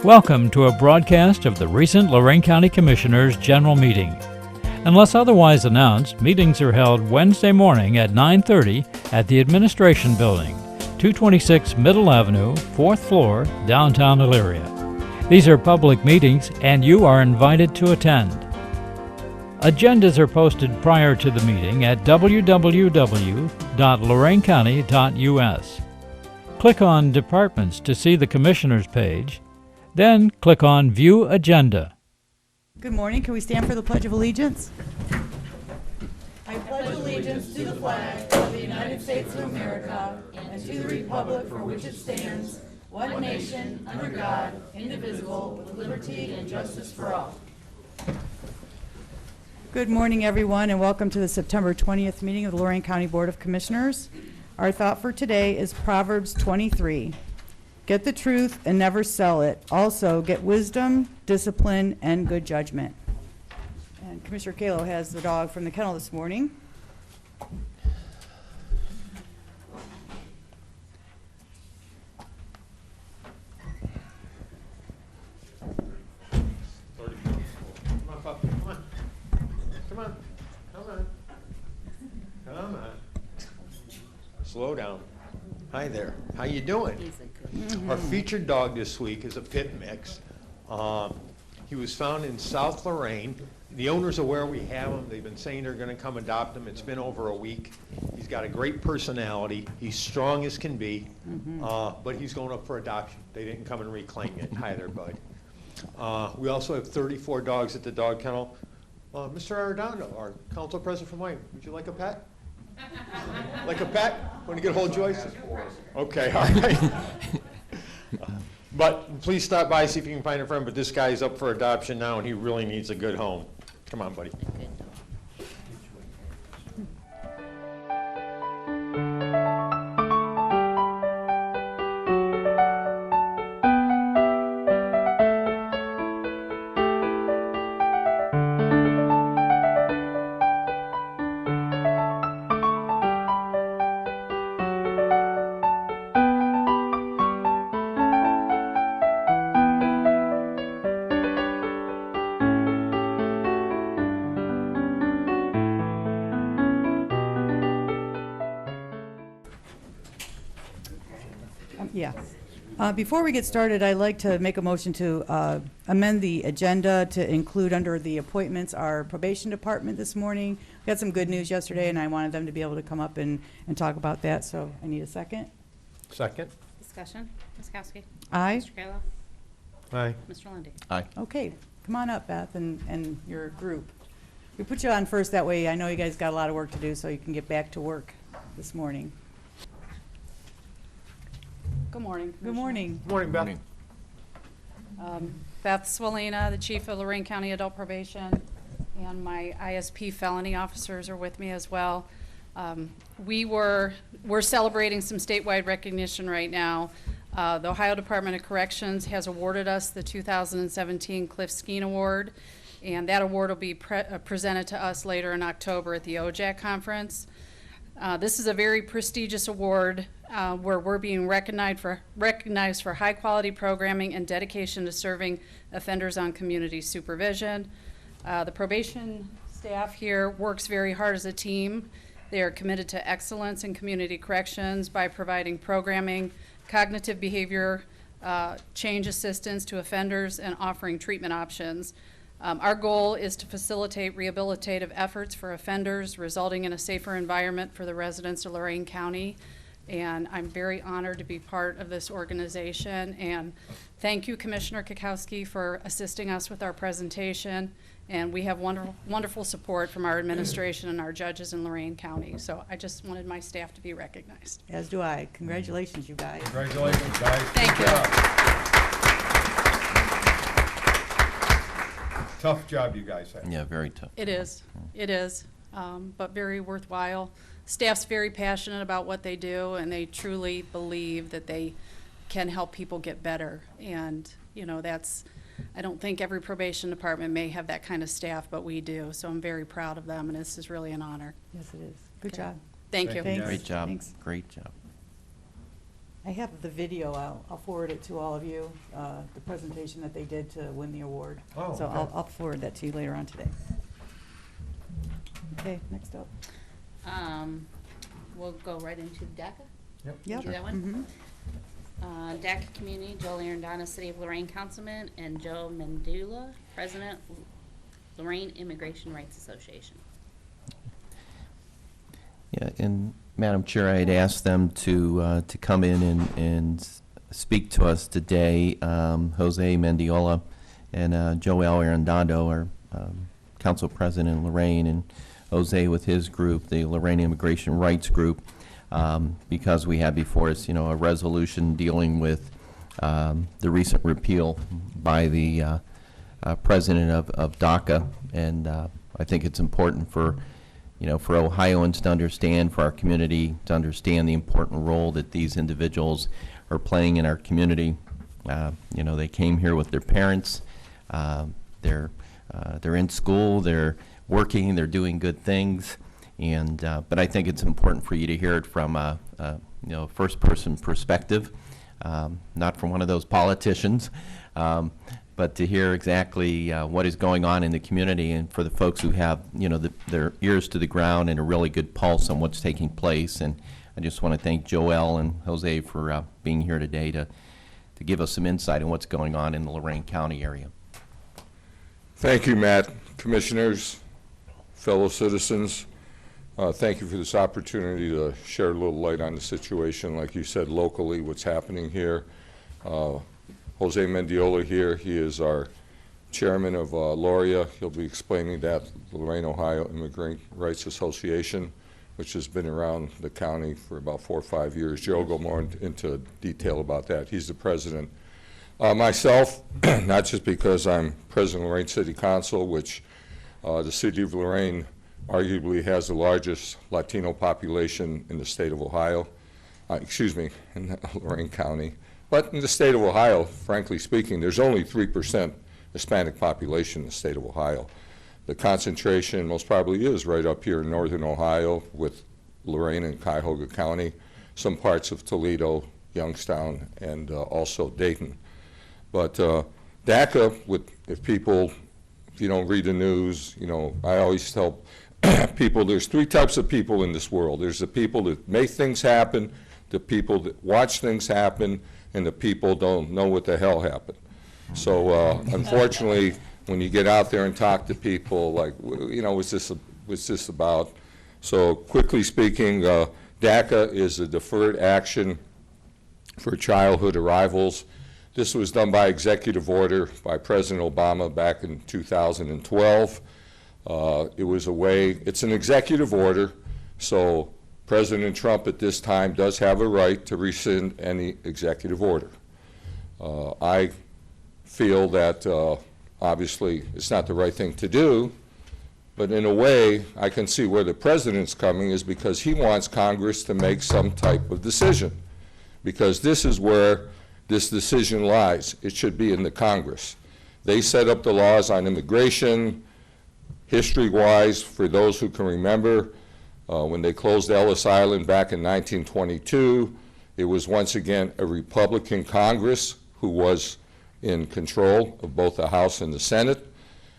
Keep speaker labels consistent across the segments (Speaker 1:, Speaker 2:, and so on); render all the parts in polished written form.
Speaker 1: Welcome to a broadcast of the recent Lorain County Commissioners' General Meeting. Unless otherwise announced, meetings are held Wednesday morning at 9:30 at the Administration Building, 226 Middle Avenue, 4th floor, downtown Elyria. These are public meetings and you are invited to attend. Agendas are posted prior to the meeting at www.loraincounty.us. Click on Departments to see the Commissioners page, then click on View Agenda.
Speaker 2: Good morning. Can we stand for the Pledge of Allegiance? I pledge allegiance to the flag of the United States of America and to the republic for which it stands, one nation, under God, indivisible, with liberty and justice for all. Good morning, everyone, and welcome to the September 20th meeting of the Lorain County Board of Commissioners. Our thought for today is Proverbs 23. Get the truth and never sell it. Also, get wisdom, discipline, and good judgment. And Commissioner Kalo has the dog from the kennel this morning.
Speaker 3: Come on, puppy. Come on. Come on. Come on. Come on. Slow down. Hi there. How you doing? Our featured dog this week is a pit mix. He was found in South Lorain. The owner's aware we have him. They've been saying they're going to come adopt him. It's been over a week. He's got a great personality. He's strong as can be, but he's going up for adoption. They didn't come and reclaim it. Hi there, bud. We also have 34 dogs at the dog kennel. Mr. Arredondo, our council president from White, would you like a pet? Like a pet? Want to get a hold of Joyce? Okay, all right. But please stop by, see if you can find a friend. But this guy's up for adoption now, and he really needs a good home. Come on, buddy.
Speaker 2: Before we get started, I'd like to make a motion to amend the agenda to include under the appointments our probation department this morning. We had some good news yesterday, and I wanted them to be able to come up and talk about that, so I need a second.
Speaker 3: Second.
Speaker 4: Discussion. Ms. Kowski.
Speaker 2: Aye.
Speaker 4: Mr. Kalo.
Speaker 3: Aye.
Speaker 4: Mr. Lundy.
Speaker 5: Aye.
Speaker 2: Okay, come on up, Beth, and your group. We put you on first, that way I know you guys got a lot of work to do, so you can get back to work this morning.
Speaker 4: Good morning.
Speaker 2: Good morning.
Speaker 3: Good morning, Beth.
Speaker 4: Beth Cwalina, the Chief of Lorain County Adult Probation, and my ISP Felony Officers are with me as well. We're celebrating some statewide recognition right now. The Ohio Department of Corrections has awarded us the 2017 Cliff Skeen Award, and that award will be presented to us later in October at the OJAC conference. This is a very prestigious award where we're being recognized for high quality programming and dedication to serving offenders on community supervision. The probation staff here works very hard as a team. They are committed to excellence in community corrections by providing programming, cognitive behavior change assistance to offenders, and offering treatment options. Our goal is to facilitate rehabilitative efforts for offenders, resulting in a safer environment for the residents of Lorain County. And I'm very honored to be part of this organization. And thank you, Commissioner Kokoski, for assisting us with our presentation. And we have wonderful, wonderful support from our administration and our judges in Lorain County. So I just wanted my staff to be recognized.
Speaker 2: As do I. Congratulations, you guys.
Speaker 3: Congratulations, guys.
Speaker 4: Thank you.
Speaker 3: Tough job you guys have.
Speaker 5: Yeah, very tough.
Speaker 4: It is, but very worthwhile. Staff's very passionate about what they do, and they truly believe that they can help people get better. And, you know, I don't think every probation department may have that kind of staff, but we do. So I'm very proud of them, and this is really an honor.
Speaker 2: Yes, it is. Good
Speaker 4: Okay.
Speaker 2: job.
Speaker 4: Thank you.
Speaker 2: Thanks.
Speaker 5: Great job.
Speaker 2: Thanks.
Speaker 5: Great job.
Speaker 2: I have the video. I'll forward it to all of you, the presentation that they did to win the award.
Speaker 3: Oh,
Speaker 2: So
Speaker 3: okay.
Speaker 2: I'll forward that to you later on today. Okay, next up.
Speaker 5: We'll go right into DACA.
Speaker 2: Yep.
Speaker 5: Do that one?
Speaker 2: Mhm.
Speaker 5: DACA Community, Joel Arredondo, City of Lorain Councilman, and Joe Mendiola, President, Lorain Immigration Rights Association.
Speaker 6: Yeah, and Madam Chair, I had asked them to come in and speak to us today. Jose Mendiola and Joel Arredondo, our council president in Lorain, and Jose with his group, the Lorain Immigration Rights Group, because we have before us, a resolution dealing with the recent repeal by the president of DACA, and I think it's important for for Ohioans to understand, for our community to understand the important role that these individuals are playing in our community. They came here with their parents. They're in school. They're working. They're doing good things. And but I think it's important for you to hear it from a first-person perspective, not from one of those politicians. But to hear exactly what is going on in the community, and for the folks who have, their ears to the ground and a really good pulse on what's taking place. And I just want to thank Joel and Jose for being here today to give us some insight on what's going on in the Lorain County area.
Speaker 7: Thank you, Matt. Commissioners, fellow citizens, thank you for this opportunity to share a little light on the situation, like you said, locally, what's happening here. Jose Mendiola here, he is our chairman of LOIRA. He'll be explaining that, the Lorain, Ohio Immigrant Rights Association, which has been around the county for about 4 or 5 years. Joe will go more into detail about that. He's the president. Myself, not just because I'm president of Lorain City Council, which the city of Lorain arguably has the largest Latino population in the state of Ohio, in Lorain County. But in the state of Ohio, frankly speaking, there's only 3% Hispanic population in the state of Ohio. The concentration most probably is right up here in northern Ohio with Lorain and Cuyahoga County, some parts of Toledo, Youngstown, and also Dayton. But DACA, if you don't read the news, I always tell people there's 3 types of people in this world. There's the people that make things happen, the people that watch things happen, and the people don't know what the hell happened. So unfortunately, when you get out there and talk to people, like, what's this about? So quickly speaking, DACA is a deferred action for childhood arrivals. This was done by executive order by President Obama back in 2012. It's an executive order, so President Trump at this time does have a right to rescind any executive order. I feel that obviously it's not the right thing to do, but in a way I can see where the president's coming is because he wants Congress to make some type of decision, because this is where this decision lies. It should be in the Congress. They set up the laws on immigration. History-wise, for those who can remember, when they closed Ellis Island back in 1922, it was once again a Republican Congress who was in control of both the House and the Senate.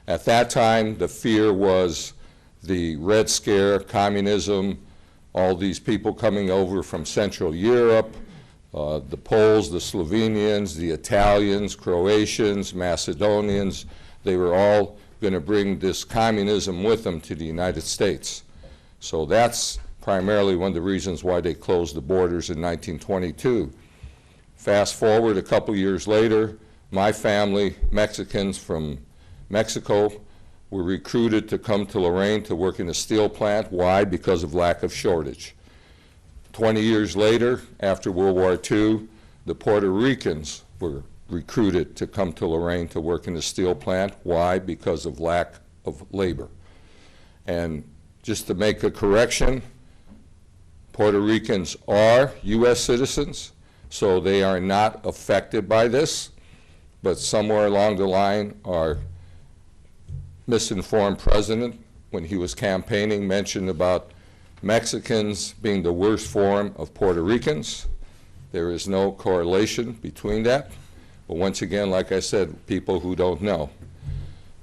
Speaker 7: At that time, the fear was the Red Scare, communism, all these people coming over from Central Europe, the Poles, the Slovenians, the Italians, Croatians, Macedonians. They were all going to bring this communism with them to the United States. So that's primarily one of the reasons why they closed the borders in 1922. Fast forward a couple years later, my family, Mexicans from Mexico, were recruited to come to Lorain to work in a steel plant. Why? Because of lack of shortage. 20 years later, after World War II, the Puerto Ricans were recruited to come to Lorain to work in a steel plant. Why? Because of lack of labor. And just to make a correction, Puerto Ricans are U.S. citizens, so they are not affected by this, but somewhere along the line our misinformed president, when he was campaigning, mentioned about Mexicans being the worst form of Puerto Ricans. There is no correlation between that. But once again, like I said, people who don't know.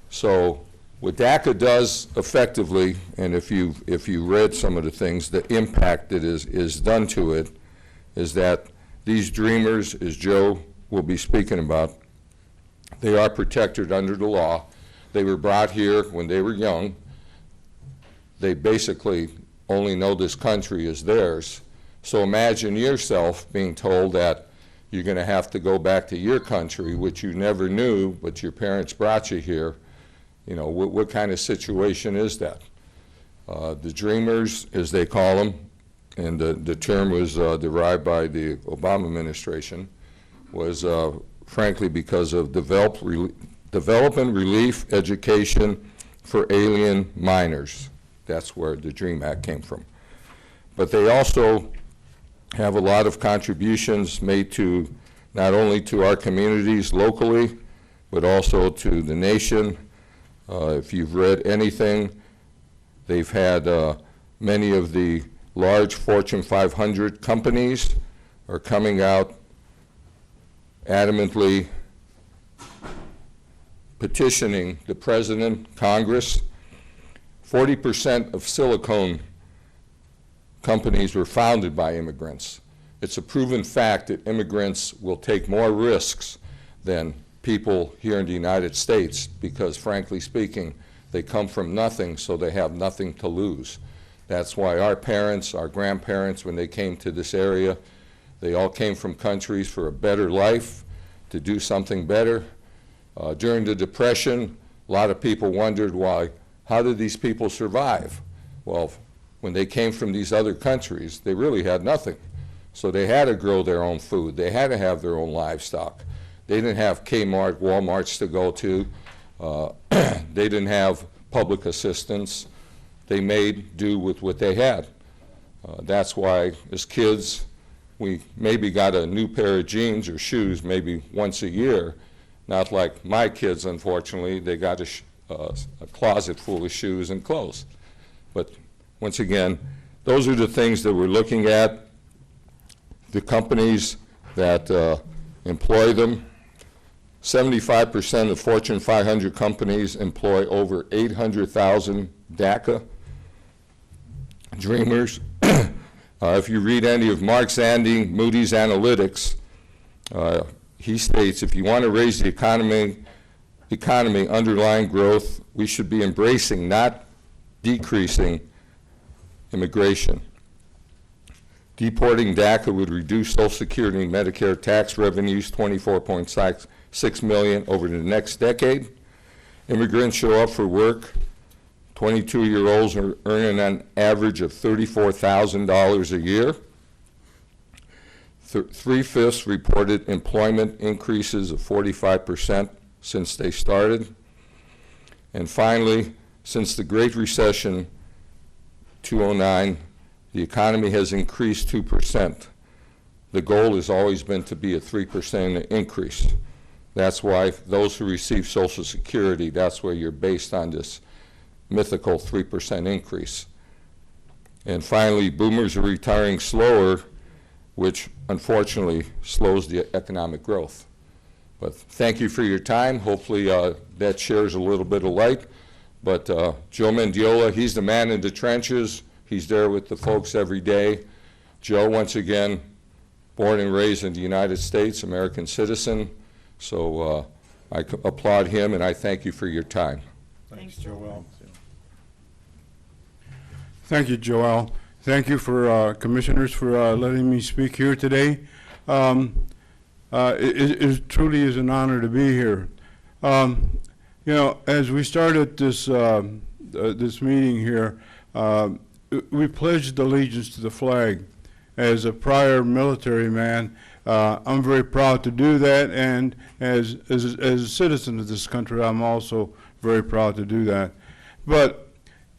Speaker 7: So what DACA does effectively, and if you read some of the things, the impact that is done to it, is that these dreamers, as Joe will be speaking about, they are protected under the law. They were brought here when they were young. They basically only know this country is theirs. So imagine yourself being told that you're going to have to go back to your country, which you never knew, but your parents brought you here. You know, what kind of situation is that? The dreamers, as they call them, and the term was derived by the Obama administration, was frankly because of development relief education for alien minors. That's where the DREAM Act came from. But they also have a lot of contributions made to not only to our communities locally, but also to the nation. If you've read anything, they've had many of the large Fortune 500 companies are coming out adamantly petitioning the President, Congress. 40% of silicone companies were founded by immigrants. It's a proven fact that immigrants will take more risks than people here in the United States because, frankly speaking, they come from nothing, so they have nothing to lose. That's why our parents, our grandparents, when they came to this area, they all came from countries for a better life, to do something better. During the Depression, a lot of people wondered how did these people survive? Well, when they came from these other countries, they really had nothing. So they had to grow their own food. They had to have their own livestock. They didn't have Kmart, Walmarts to go to. They didn't have public assistance. They made do with what they had. That's why, as kids, we maybe got a new pair of jeans or shoes maybe once a year. Not like my kids, unfortunately. They got a closet full of shoes and clothes. But once again, those are the things that we're looking at. The companies that employ them, 75% of Fortune 500 companies employ over 800,000 DACA dreamers. If you read any of Mark Zandi, Moody's Analytics, he states if you want to raise the economy underlying growth, we should be embracing, not decreasing, immigration. Deporting DACA would reduce Social Security and Medicare tax revenues $24.6 million over the next decade. Immigrants show up for work. 22-year-olds are earning an average of $34,000 a year. 3/5 reported employment increases of 45% since they started. And finally, since the Great Recession, 2009, the economy has increased 2%. The goal has always been to be a 3% increase. That's why those who receive Social Security, that's where you're based on this mythical 3% increase. And finally, boomers are retiring slower, which unfortunately slows the economic growth. But thank you for your time. Hopefully that shares a little bit of light. But Joe Mendiola, he's the man in the trenches. He's there with the folks every day. Joe, once again, born and raised in the United States, American citizen. So I applaud him and I thank you for your time.
Speaker 8: Thanks, Joel. Thank you, Joel. Thank you for commissioners for letting me speak here today. It truly is an honor to be here. You know, as we started this this meeting here, we pledged allegiance to the flag. As a prior military man, I'm very proud to do that, and as a citizen of this country, I'm also very proud to do that. But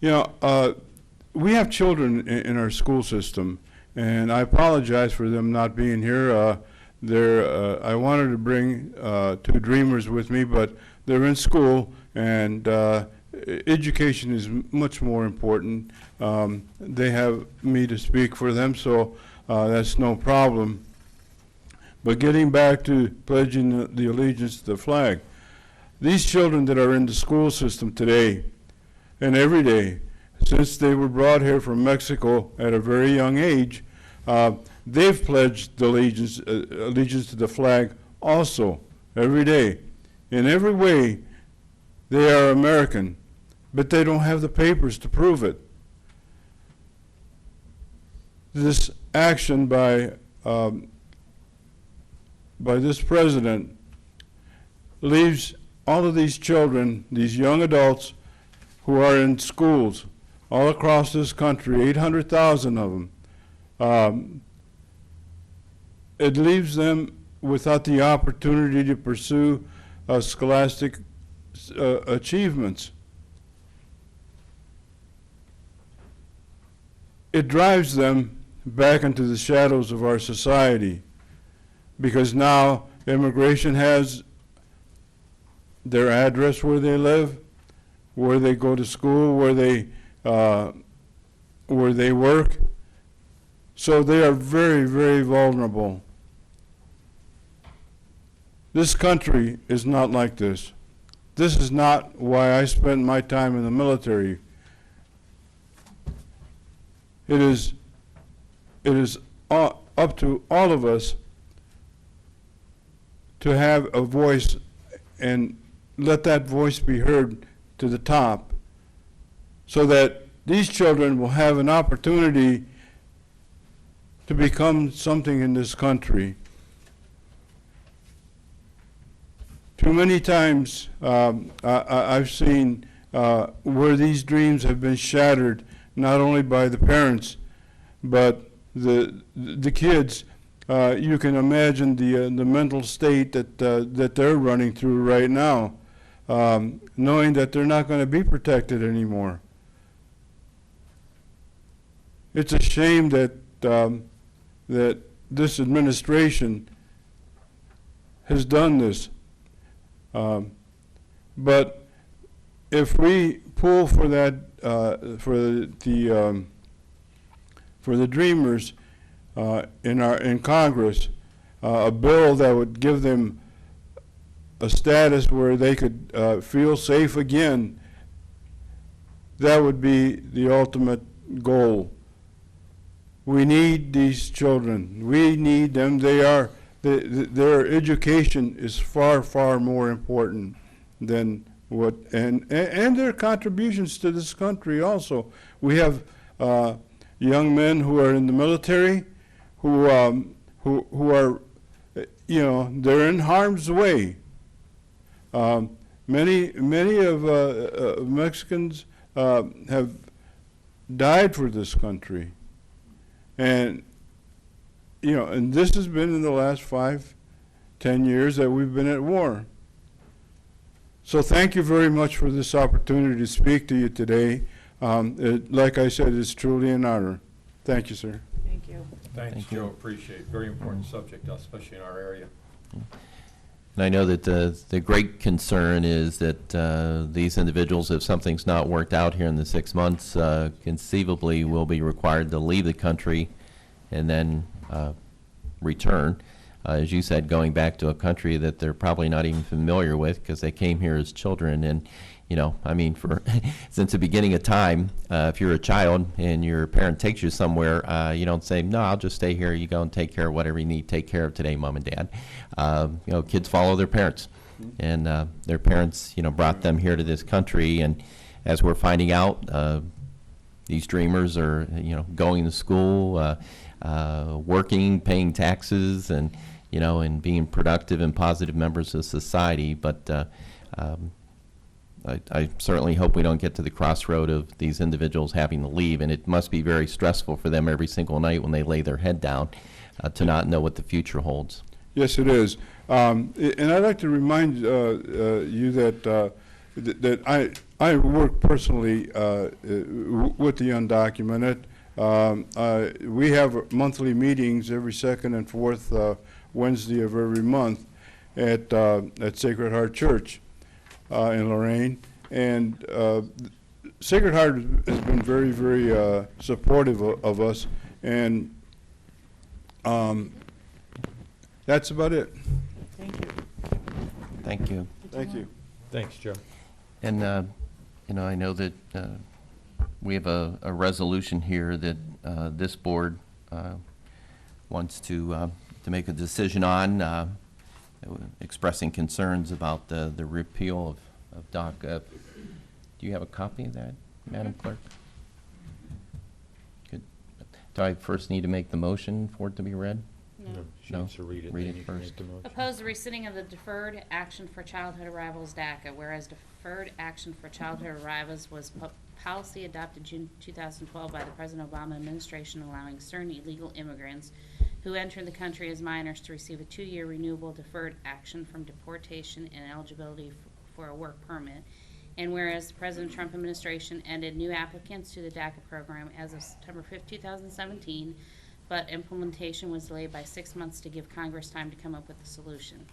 Speaker 8: you know, we have children in our school system, and I apologize for them not being here. I wanted to bring two dreamers with me, but they're in school, and education is much more important. They have me to speak for them, so that's no problem. But getting back to pledging the allegiance to the flag, these children that are in the school system today and every day, since they were brought here from Mexico at a very young age, they've pledged allegiance to the flag also every day. In every way, they are American, but they don't have the papers to prove it. This action by this president leaves all of these children, these young adults who are in schools all across this country, 800,000 of them, it leaves them without the opportunity to pursue scholastic achievements. It drives them back into the shadows of our society, because now immigration has their address where they live, where they go to school, where they work. So they are very, very vulnerable. This country is not like this. This is not why I spent my time in the military. It is up to all of us to have a voice and let that voice be heard to the top, so that these children will have an opportunity to become something in this country. Too many times I've seen where these dreams have been shattered, not only by the parents, but the kids. You can imagine the mental state that they're running through right now, knowing that they're not going to be protected anymore. It's a shame that that this administration has done this. But if we pull for that, for the dreamers in Congress, a bill that would give them a status where they could feel safe again, that would be the ultimate goal. We need these children. We need them. Their education is far, far more important than what, and their contributions to this country also. We have young men who are in the military, who are, they're in harm's way. Many of Mexicans have died for this country, and and this has been in the last 5-10 years that we've been at war. So thank you very much for this opportunity to speak to you today. Like I said, it's truly an honor. Thank you, sir.
Speaker 2: Thank you.
Speaker 9: Thanks, Joe. Appreciate it. Very important subject, especially in our area.
Speaker 6: And I know that the great concern is that these individuals, if something's not worked out here in the 6 months, conceivably will be required to leave the country and then return. As you said, going back to a country that they're probably not even familiar with because they came here as children. And, for since the beginning of time, if you're a child and your parent takes you somewhere, you don't say, no, I'll just stay here. You go and take care of whatever you need to take care of today, Mom and Dad. Kids follow their parents. And their parents, brought them here to this country. And as we're finding out, these dreamers are, going to school, working, paying taxes, and and being productive and positive members of society. But I certainly hope we don't get to the crossroad of these individuals having to leave, and it must be very stressful for them every single night when they lay their head down to not know what the future holds.
Speaker 8: Yes, it is. And I'd like to remind you that I work personally with the undocumented. We have monthly meetings every second and fourth Wednesday of every month at Sacred Heart Church in Lorain. And Sacred Heart has been very, very supportive of us. And That's about it.
Speaker 2: Thank you.
Speaker 6: Thank you.
Speaker 8: Thank you.
Speaker 9: Thanks, Joe.
Speaker 6: And, I know that we have a resolution here that this board wants to make a decision on, expressing concerns about the repeal of DACA. Do you have a copy of that, Madam Clerk? Good. Do I first need to make the motion for it to be read?
Speaker 5: No.
Speaker 9: She
Speaker 6: No.
Speaker 9: needs to read it.
Speaker 6: Read
Speaker 9: then
Speaker 6: it
Speaker 9: you can
Speaker 6: first.
Speaker 9: make the motion.
Speaker 5: Oppose the rescinding of the Deferred Action for Childhood Arrivals DACA, whereas Deferred Action for Childhood Arrivals was policy adopted June 2012 by the President Obama administration, allowing certain illegal immigrants who enter the country as minors to receive a 2-year renewable deferred action from deportation and eligibility for a work permit. And whereas the President Trump administration ended new applicants to the DACA program as of September 5, 2017, but implementation was delayed by 6 months to give Congress time to come up with a solution.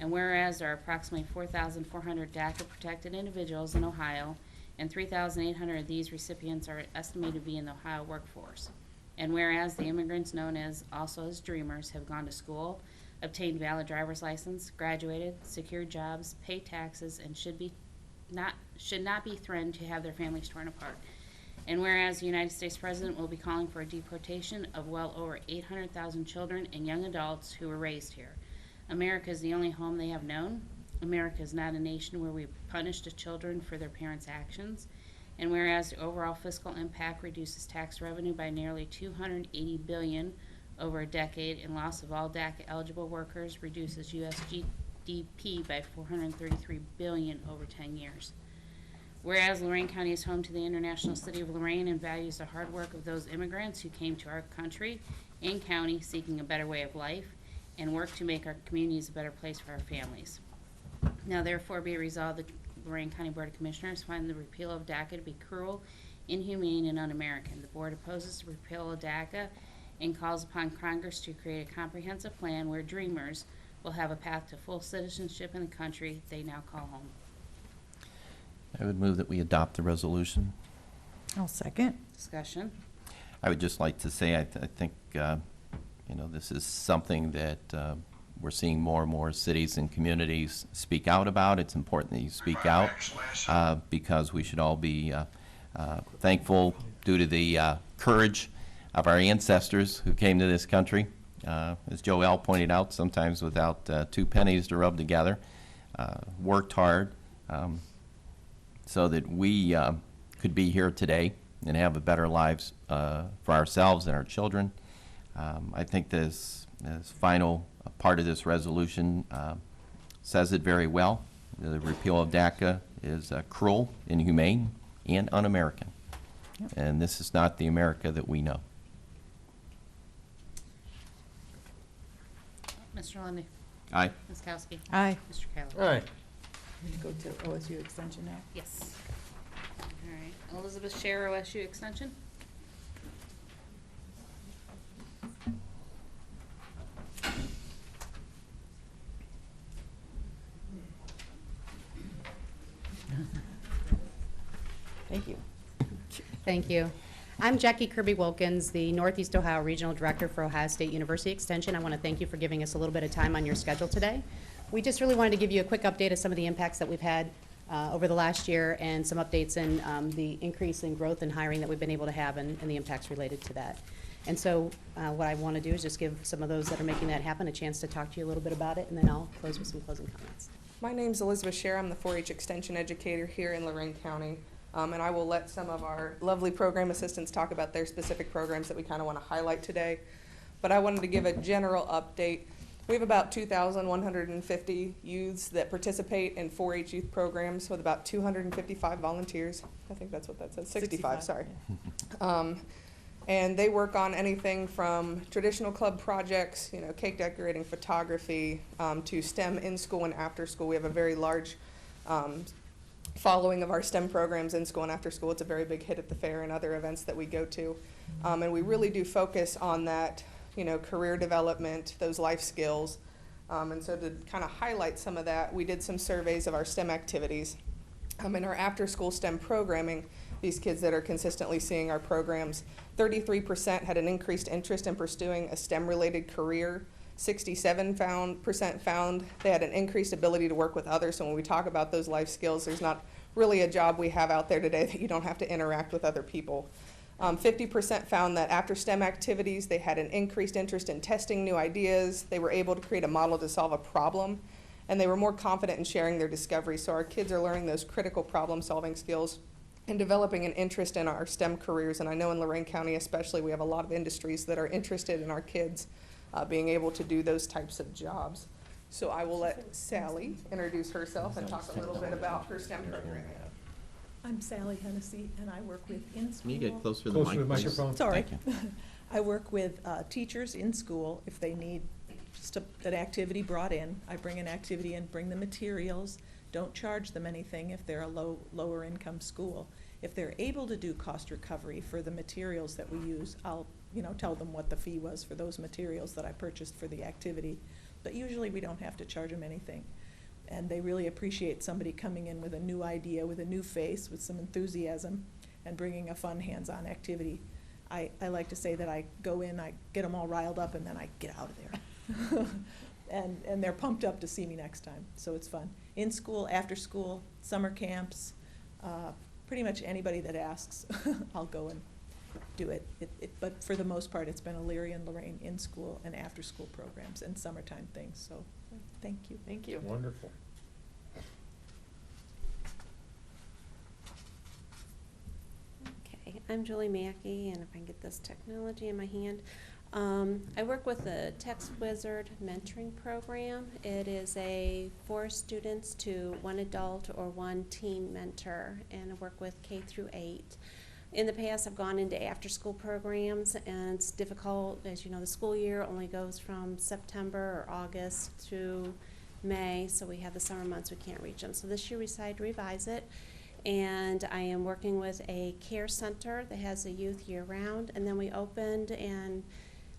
Speaker 5: And whereas there are approximately 4,400 DACA-protected individuals in Ohio, and 3,800 of these recipients are estimated to be in the Ohio workforce. And whereas the immigrants known as also as Dreamers have gone to school, obtained valid driver's license, graduated, secured jobs, paid taxes, and should not be threatened to have their families torn apart. And whereas the United States President will be calling for a deportation of well over 800,000 children and young adults who were raised here. America is the only home they have known. America is not a nation where we punish the children for their parents' actions. And whereas the overall fiscal impact reduces tax revenue by nearly $280 billion over a decade, and loss of all DACA-eligible workers reduces U.S. GDP by $433 billion over 10 years. Whereas Lorain County is home to the international city of Lorain and values the hard work of those immigrants who came to our country and county seeking a better way of life and work to make our communities a better place for our families. Now therefore be resolved, the Lorain County Board of Commissioners find the repeal of DACA to be cruel, inhumane, and un-American. The board opposes the repeal of DACA and calls upon Congress to create a comprehensive plan where Dreamers will have a path to full citizenship in the country they now call home.
Speaker 6: I would move that we adopt the resolution.
Speaker 2: I'll second.
Speaker 5: Discussion.
Speaker 6: I would just like to say, I think, this is something that we're seeing more and more cities and communities speak out about. It's important that you speak out because we should all be thankful due to the courage of our ancestors who came to this country. As Joel pointed out, sometimes without 2 pennies to rub together, worked hard so that we could be here today and have a better lives for ourselves and our children. I think this final part of this resolution says it very well. The repeal of DACA is cruel, inhumane, and un-American. Yep. And this is not the America that we know.
Speaker 5: Mr. Lundy.
Speaker 6: Aye.
Speaker 5: Ms. Kowski.
Speaker 2: Aye.
Speaker 5: Mr. Kayla.
Speaker 9: All right.
Speaker 2: Go to OSU Extension now.
Speaker 5: Yes. All right. Elizabeth Scher, OSU Extension.
Speaker 2: Thank you.
Speaker 10: Thank you. I'm Jackie Kirby Wilkins, the Northeast Ohio Regional Director for Ohio State University Extension. I want to thank you for giving us a little bit of time on your schedule today. We just really wanted to give you a quick update of some of the impacts that we've had over the last year and some updates in the increase in growth and hiring that we've been able to have and the impacts related to that. And so what I want to do is just give some of those that are making that happen a chance to talk to you a little bit about it, and then I'll close with some closing comments.
Speaker 11: My name's Elizabeth Scher. I'm the 4-H Extension Educator here in Lorain County. And I will let some of our lovely program assistants talk about their specific programs that we kind of want to highlight today. But I wanted to give a general update. We have about 2,150 youths that participate in 4-H youth programs with about 255 volunteers. I think that's what that says, 65, sorry. And they work on anything from traditional club projects, cake decorating, photography, to STEM in school and after school. We have a very large following of our STEM programs in school and after school. It's a very big hit at the fair and other events that we go to. And we really do focus on that, career development, those life skills. And so to kind of highlight some of that, we did some surveys of our STEM activities. In our after-school STEM programming, these kids that are consistently seeing our programs, 33% had an increased interest in pursuing a STEM-related career 67% found they had an increased ability to work with others. So when we talk about those life skills, there's not really a job we have out there today that you don't have to interact with other people. 50% found that after STEM activities, they had an increased interest in testing new ideas. They were able to create a model to solve a problem, and they were more confident in sharing their discoveries. So our kids are learning those critical problem-solving skills and developing an interest in our STEM careers. And I know in Lorain County especially, we have a lot of industries that are interested in our kids being able to do those types of jobs. So I will let Sally introduce herself and talk a little bit about her STEM program.
Speaker 12: I'm Sally Hennessy, and I work with in-school.
Speaker 6: Can you get closer to the mic, please?
Speaker 9: microphone.
Speaker 12: Sorry.
Speaker 6: Thank you.
Speaker 12: I work with teachers in school. If they need just an activity brought in, I bring an activity in, bring the materials, don't charge them anything if they're a lower income school. If they're able to do cost recovery for the materials that we use, I'll tell them what the fee was for those materials that I purchased for the activity. But usually we don't have to charge them anything. And they really appreciate somebody coming in with a new idea, with a new face, with some enthusiasm, and bringing a fun hands-on activity. I like to say that I go in, I get them all riled up, and then I get out of there. and they're pumped up to see me next time, so it's fun. In school, after school, summer camps, pretty much anybody that asks, I'll go and do it. But for the most part, it's been Elyria and Lorain in school and after school programs and summertime things, so thank you.
Speaker 11: Thank you.
Speaker 9: Wonderful.
Speaker 13: Okay, I'm Julie Mackey, and if I can get this technology in my hand. I work with the Text Wizard mentoring program. It is for students to one adult or one teen mentor, and I work with K through 8. In the past, I've gone into after-school programs, and it's difficult. As you know, the school year only goes from September or August to May, so we have the summer months we can't reach them. So this year we decided to revise it, and I am working with a care center that has a youth year-round, and then we opened and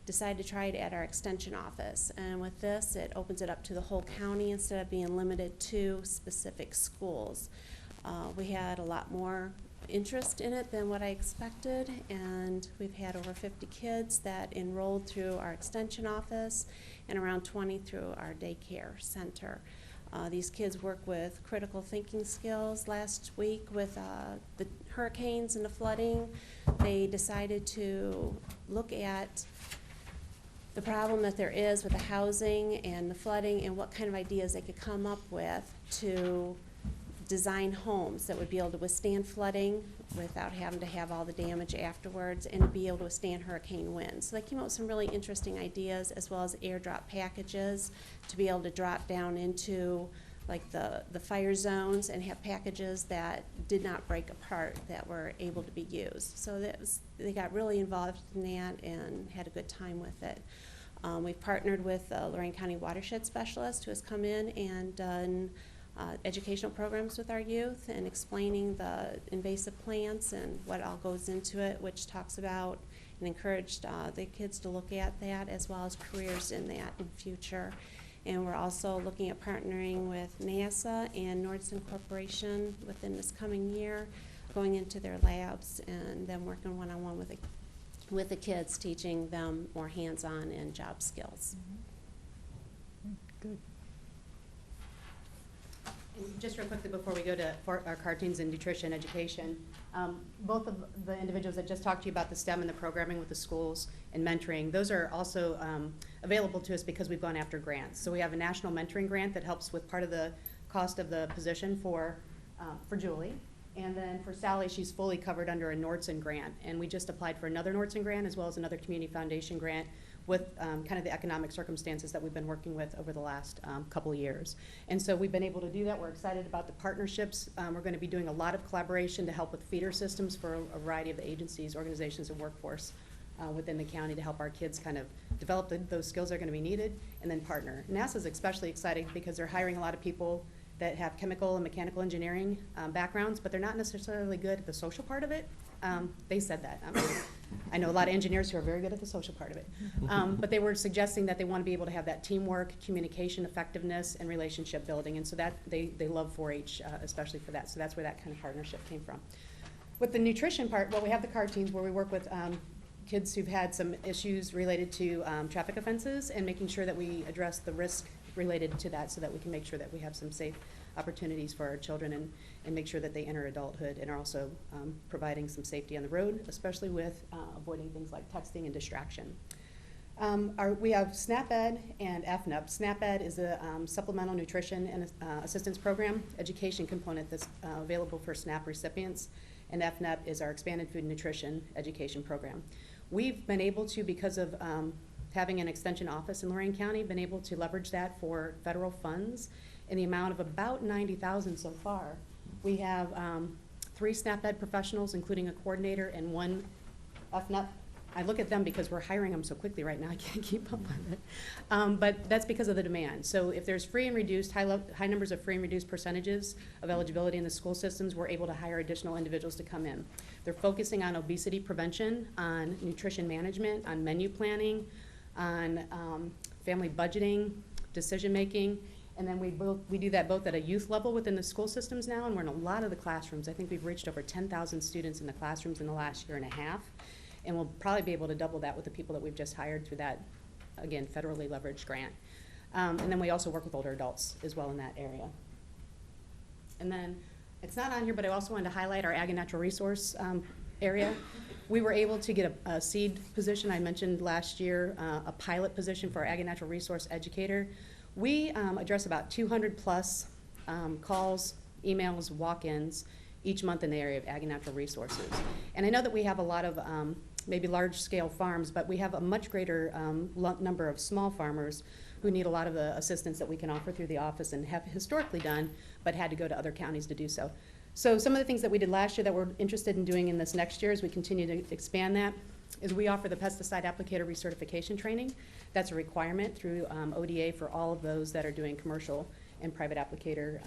Speaker 13: decided to try it at our extension office. And with this, it opens it up to the whole county instead of being limited to specific schools. We had a lot more interest in it than what I expected, and we've had over 50 kids that enrolled through our extension office and around 20 through our daycare center. These kids work with critical thinking skills. Last week with the hurricanes and the flooding, they decided to look at the problem that there is with the housing and the flooding and what kind of ideas they could come up with to design homes that would be able to withstand flooding without having to have all the damage afterwards, and to be able to withstand hurricane winds. So they came up with some really interesting ideas, as well as airdrop packages to be able to drop down into like the fire zones and have packages that did not break apart that were able to be used. So they got really involved in that and had a good time with it. We've partnered with the Lorain County Watershed Specialist, who has come in and done educational programs with our youth and explaining the invasive plants and what all goes into it, which talks about and encouraged the kids to look at that, as well as careers in that in future. And we're also looking at partnering with NASA and Nordson Corporation within this coming year, going into their labs and then working one-on-one with the kids, teaching them more hands-on and job skills.
Speaker 2: Good.
Speaker 10: And just real quickly before we go to our cartoons and nutrition education, both of the individuals that just talked to you about the STEM and the programming with the schools and mentoring, those are also available to us because we've gone after grants. So we have a national mentoring grant that helps with part of the cost of the position for Julie. And then for Sally, she's fully covered under a Nordson grant. And we just applied for another Nordson grant as well as another community foundation grant with kind of the economic circumstances that we've been working with over the last couple of years. And so we've been able to do that. We're excited about the partnerships. We're going to be doing a lot of collaboration to help with feeder systems for a variety of the agencies, organizations, and workforce within the county to help our kids kind of develop those skills that are going to be needed and then partner. NASA's especially exciting because they're hiring a lot of people that have chemical and mechanical engineering backgrounds, but they're not necessarily good at the social part of it. They said that. I know a lot of engineers who are very good at the social part of it. But they were suggesting that they want to be able to have that teamwork, communication, effectiveness, and relationship building. And so that they love 4-H, especially for that. So that's where that kind of partnership came from. With the nutrition part, well, we have the cartoons where we work with kids who've had some issues related to traffic offenses, and making sure that we address the risk related to that so that we can make sure that we have some safe opportunities for our children and make sure that they enter adulthood, and are also providing some safety on the road, especially with avoiding things like texting and distraction. We have SNAP-Ed and FNUP. SNAP-Ed is a supplemental nutrition and assistance program education component that's available for SNAP recipients, and FNUP is our expanded food and nutrition education program. We've been able to, because of having an extension office in Lorain County, been able to leverage that for federal funds in the amount of about $90,000 so far. We have 3 SNAP-Ed professionals, including a coordinator, and 1 FNUP. I look at them because we're hiring them so quickly right now, I can't keep up with it. But that's because of the demand. So if there's free and reduced, high numbers of free and reduced percentages of eligibility in the school systems, we're able to hire additional individuals to come in. They're focusing on obesity prevention, on nutrition management, on menu planning, on family budgeting, decision making, and then we do that both at a youth level within the school systems now, and we're in a lot of the classrooms. I think we've reached over 10,000 students in the classrooms in the last year and a half. And we'll probably be able to double that with the people that we've just hired through that, again, federally leveraged grant. And then we also work with older adults as well in that area. And then, it's not on here, but I also wanted to highlight our ag and natural resource area. We were able to get a seed position, I mentioned last year, a pilot position for our ag and natural resource educator. We address about 200 plus calls, emails, walk-ins each month in the area of ag and natural resources. And I know that we have a lot of maybe large-scale farms, but we have a much greater number of small farmers who need a lot of the assistance that we can offer through the office and have historically done, but had to go to other counties to do so. So some of the things that we did last year that we're interested in doing in this next year as we continue to expand that is we offer the pesticide applicator recertification training. That's a requirement through ODA for all of those that are doing commercial and private applicator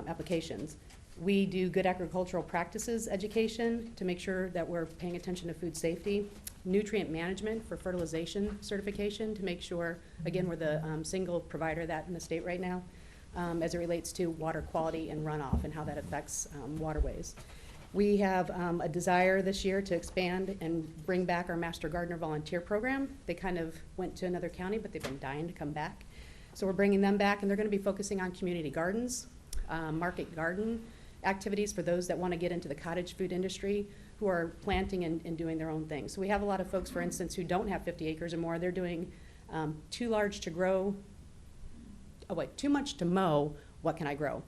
Speaker 10: applications. We do good agricultural practices education to make sure that we're paying attention to food safety, nutrient management for fertilization certification to make sure, again, we're the single provider of that in the state right now, as it relates to water quality and runoff and how that affects waterways. We have a desire this year to expand and bring back our Master Gardener Volunteer Program. They kind of went to another county, but they've been dying to come back. So we're bringing them back, and they're going to be focusing on community gardens, market garden activities for those that want to get into the cottage food industry, who are planting and doing their own thing. So we have a lot of folks, for instance, who don't have 50 acres or more. They're doing too large to grow, too much to mow, what can I grow,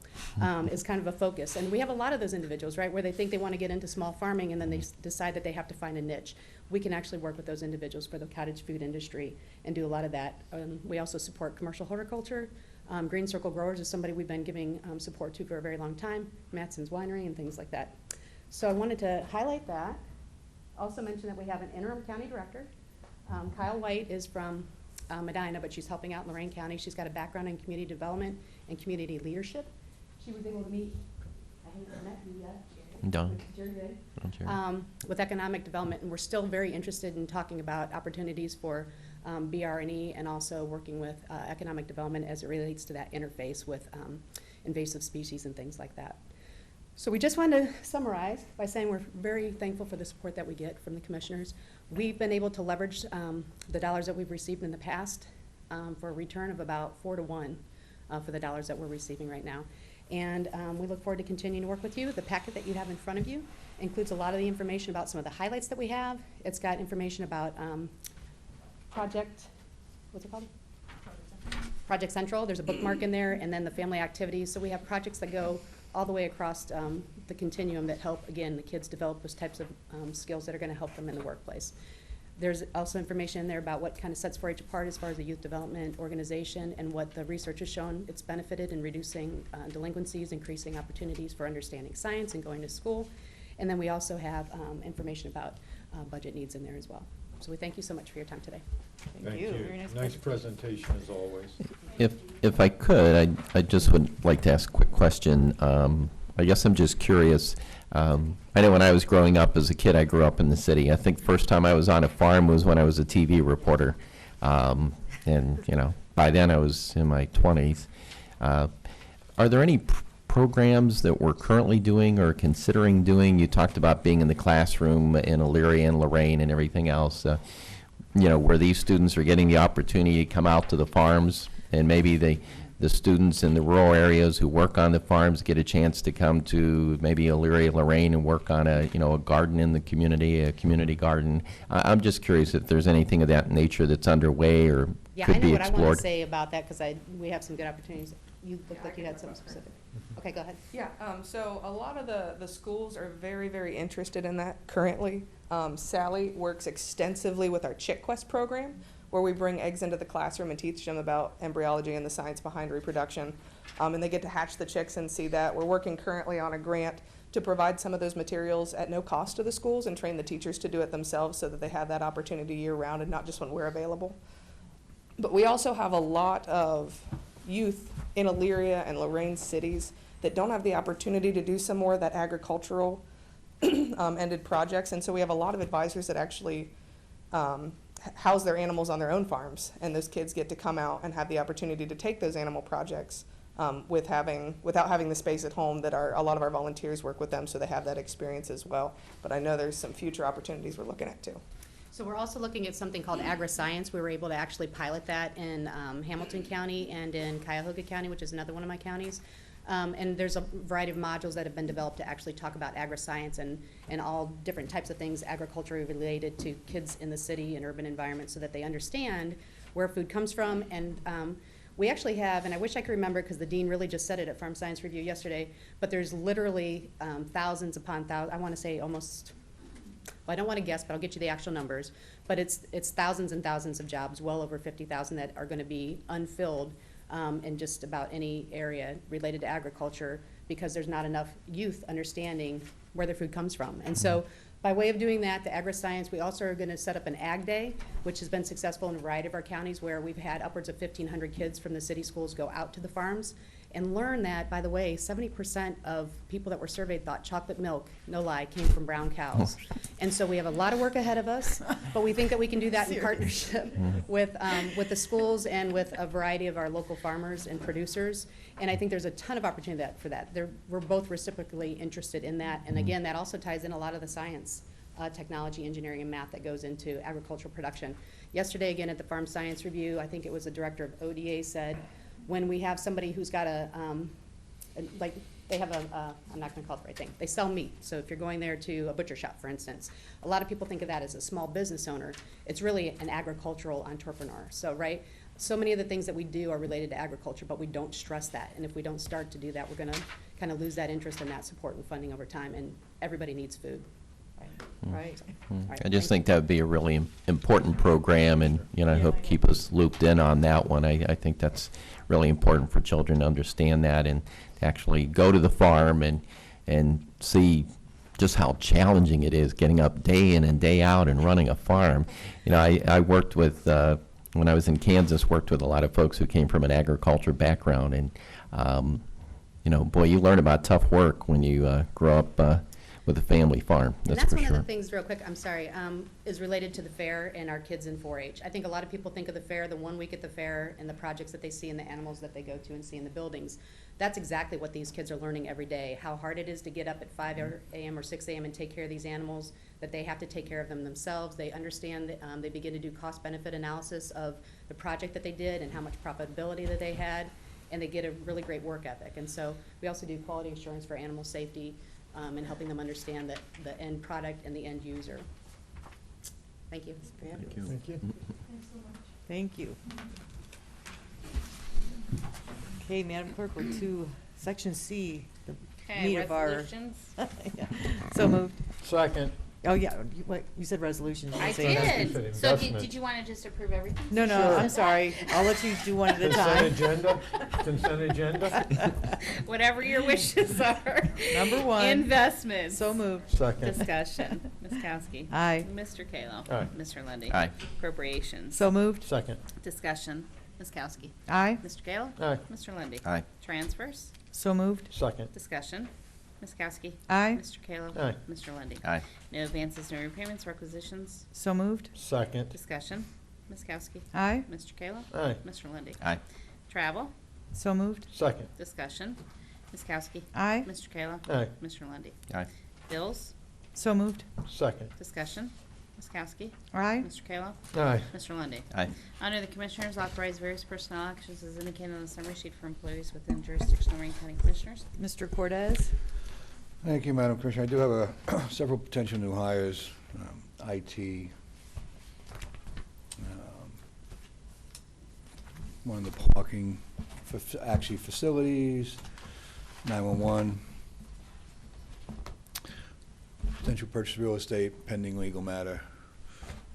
Speaker 10: is kind of a focus. And we have a lot of those individuals, right, where they think they want to get into small farming and then they decide that they have to find a niche. We can actually work with those individuals for the cottage food industry and do a lot of that. We also support commercial horticulture. Green Circle Growers is somebody we've been giving support to for a very long time, Matson's Winery and things like that. So I wanted to highlight that. Also mention that we have an interim county director. Kyle White is from Medina, but she's helping out in Lorain County. She's got a background in community development and community leadership. She was able to meet, I haven't met you yet. With economic development, and we're still very interested in talking about opportunities for BR&E and also working with economic development as it relates to that interface with invasive species and things like that. So we just wanted to summarize by saying we're very thankful for the support that we get from the commissioners. We've been able to leverage the dollars that we've received in the past for a return of about 4 to 1 for the dollars that we're receiving right now. And we look forward to continuing to work with you. The packet that you have in front of you includes a lot of the information about some of the highlights that we have. It's got information about project, what's it called? Project Central. There's a bookmark in there, and then the family activities. So we have projects that go all the way across the continuum that help, again, the kids develop those types of skills that are going to help them in the workplace. There's also information in there about what kind of sets 4-H apart as far as the youth development organization and what the research has shown it's benefited in reducing delinquencies, increasing opportunities for understanding science and going to school. And then we also have information about budget needs in there as well. So we thank you so much for your time today.
Speaker 9: Thank you.
Speaker 2: Very
Speaker 9: Nice presentation as always.
Speaker 6: If I could, I just would like to ask a quick question. I guess I'm just curious. I know when I was growing up as a kid, I grew up in the city. I think the first time I was on a farm was when I was a TV reporter. And, you know, by then I was in my 20s. Are there any programs that we're currently doing or considering doing? You talked about being in the classroom in Elyria and Lorain and everything else. Where these students are getting the opportunity to come out to the farms, and maybe the students in the rural areas who work on the farms get a chance to come to maybe Elyria, Lorain, and work on a garden in the community, a community garden. I'm just curious if there's anything of that nature that's underway or
Speaker 10: Yeah,
Speaker 6: could
Speaker 10: I know
Speaker 6: be
Speaker 10: what I want
Speaker 6: explored.
Speaker 10: to say about that, because we have some good opportunities. You look like you had something specific. Okay, go ahead.
Speaker 11: Yeah, so a lot of the schools are very, very interested in that currently. Sally works extensively with our Chick Quest program, where we bring eggs into the classroom and teach them about embryology and the science behind reproduction. And they get to hatch the chicks and see that. We're working currently on a grant to provide some of those materials at no cost to the schools and train the teachers to do it themselves so that they have that opportunity year-round and not just when we're available. But we also have a lot of youth in Elyria and Lorain cities that don't have the opportunity to do some more of that agricultural ended projects. And so we have a lot of advisors that actually house their animals on their own farms. And those kids get to come out and have the opportunity to take those animal projects without having the space at home that a lot of our volunteers work with them, so they have that experience as well. But I know there's some future opportunities we're looking at too.
Speaker 10: So we're also looking at something called agri-science. We were able to actually pilot that in Hamilton County and in Cuyahoga County, which is another one of my counties. And there's a variety of modules that have been developed to actually talk about agri-science and all different types of things agriculture related to kids in the city and urban environment, so that they understand where food comes from. And we actually have, and I wish I could remember because the dean really just said it at Farm Science Review yesterday, but there's literally thousands upon thousands, I want to say almost, well, I don't want to guess, but I'll get you the actual numbers. But it's thousands and thousands of jobs, well over 50,000, that are going to be unfilled in just about any area related to agriculture, because there's not enough youth understanding where their food comes from. And so by way of doing that, the agri-science, we also are going to set up an Ag Day, which has been successful in a variety of our counties, where we've had upwards of 1,500 kids from the city schools go out to the farms and learn that, by the way, 70% of people that were surveyed thought chocolate milk, no lie, came from brown cows. And so we have a lot of work ahead of us, but we think that we can do that in partnership with the schools and with a variety of our local farmers and producers. And I think there's a ton of opportunity for that. We're both reciprocally interested in that. And again, that also ties in a lot of the science, technology, engineering, and math that goes into agricultural production. Yesterday, again, at the Farm Science Review, I think it was the director of ODA said, when we have somebody who's got I'm not going to call it the right thing. They sell meat. So if you're going there to a butcher shop, for instance, a lot of people think of that as a small business owner. It's really an agricultural entrepreneur. So, right? So many of the things that we do are related to agriculture, but we don't stress that. And if we don't start to do that, we're going to kind of lose that interest in that support and funding over time. And everybody needs food.
Speaker 2: Right.
Speaker 6: I just think that would be a really important program, and I hope keep us looped in on that one. I think that's really important for children to understand that and to actually go to the farm and see just how challenging it is getting up day in and day out and running a farm. I worked with, when I was in Kansas, worked with a lot of folks who came from an agriculture background, and boy, you learn about tough work when you grow up with a family farm, that's for sure.
Speaker 10: One of the things, real quick, I'm sorry, is related to the fair and our kids in 4-H. I think a lot of people think of the fair, the 1 week at the fair, and the projects that they see and the animals that they go to and see in the buildings. That's exactly what these kids are learning every day, how hard it is to get up at 5 a.m. or 6 a.m. and take care of these animals, that they have to take care of them themselves. They understand, they begin to do cost-benefit analysis of the project that they did and how much profitability that they had, and they get a really great work ethic. And so we also do quality assurance for animal safety, and helping them understand the end product and the end user. Thank you.
Speaker 2: Thank you.
Speaker 9: Thank you.
Speaker 2: Thank you. Okay, Madam Clerk, we're to Section C, the meat of our.
Speaker 5: Resolutions.
Speaker 2: Yeah. So moved.
Speaker 9: Second.
Speaker 2: Oh, yeah, you said resolution. You
Speaker 5: I
Speaker 2: didn't say that.
Speaker 5: did. So did you want to just approve everything?
Speaker 2: No,
Speaker 9: Sure.
Speaker 2: I'm sorry. I'll let you do one at a time.
Speaker 9: Consent agenda?
Speaker 5: Whatever your wishes are.
Speaker 2: Number one.
Speaker 5: Investments.
Speaker 2: So moved.
Speaker 9: Second.
Speaker 5: Discussion. Ms. Kowski.
Speaker 2: Aye.
Speaker 5: Mr. Kalo.
Speaker 9: Aye.
Speaker 5: Mr. Lundy.
Speaker 6: Aye.
Speaker 5: Appropriations.
Speaker 2: So moved.
Speaker 9: Second.
Speaker 5: Discussion. Ms. Kowski.
Speaker 2: Aye.
Speaker 5: Mr. Kalo.
Speaker 9: Aye.
Speaker 5: Mr. Lundy.
Speaker 6: Aye.
Speaker 5: Transfers.
Speaker 2: So moved.
Speaker 9: Second.
Speaker 5: Discussion. Ms. Kowski.
Speaker 2: Aye.
Speaker 5: Mr. Kalo.
Speaker 9: Aye.
Speaker 5: Mr. Lundy.
Speaker 6: Aye.
Speaker 5: No advances, no repayments, requisitions.
Speaker 2: So moved.
Speaker 9: Second.
Speaker 5: Discussion. Ms. Kowski.
Speaker 2: Aye.
Speaker 5: Mr. Kalo.
Speaker 9: Aye.
Speaker 5: Mr. Lundy.
Speaker 6: Aye.
Speaker 5: Travel.
Speaker 2: So moved.
Speaker 9: Second.
Speaker 5: Discussion. Ms. Kowski.
Speaker 2: Aye.
Speaker 5: Mr. Kayla.
Speaker 3: Aye.
Speaker 5: Mr. Lundy.
Speaker 6: Aye.
Speaker 5: Bills,
Speaker 2: So moved.
Speaker 3: Second.
Speaker 5: discussion. Ms. Kowski.
Speaker 2: Aye.
Speaker 5: Mr. Kayla.
Speaker 3: Aye.
Speaker 5: Mr. Lundy.
Speaker 6: Aye.
Speaker 5: Under the Commissioners, authorize various personnel actions as indicated on the summary sheet for employees within jurisdiction of Lorain County Commissioners.
Speaker 2: Mr. Cortez?
Speaker 14: Thank you, Madam Commissioner. I do have several potential new hires, IT, one of the parking, actually facilities, 911, potential purchase of real estate, pending legal matter,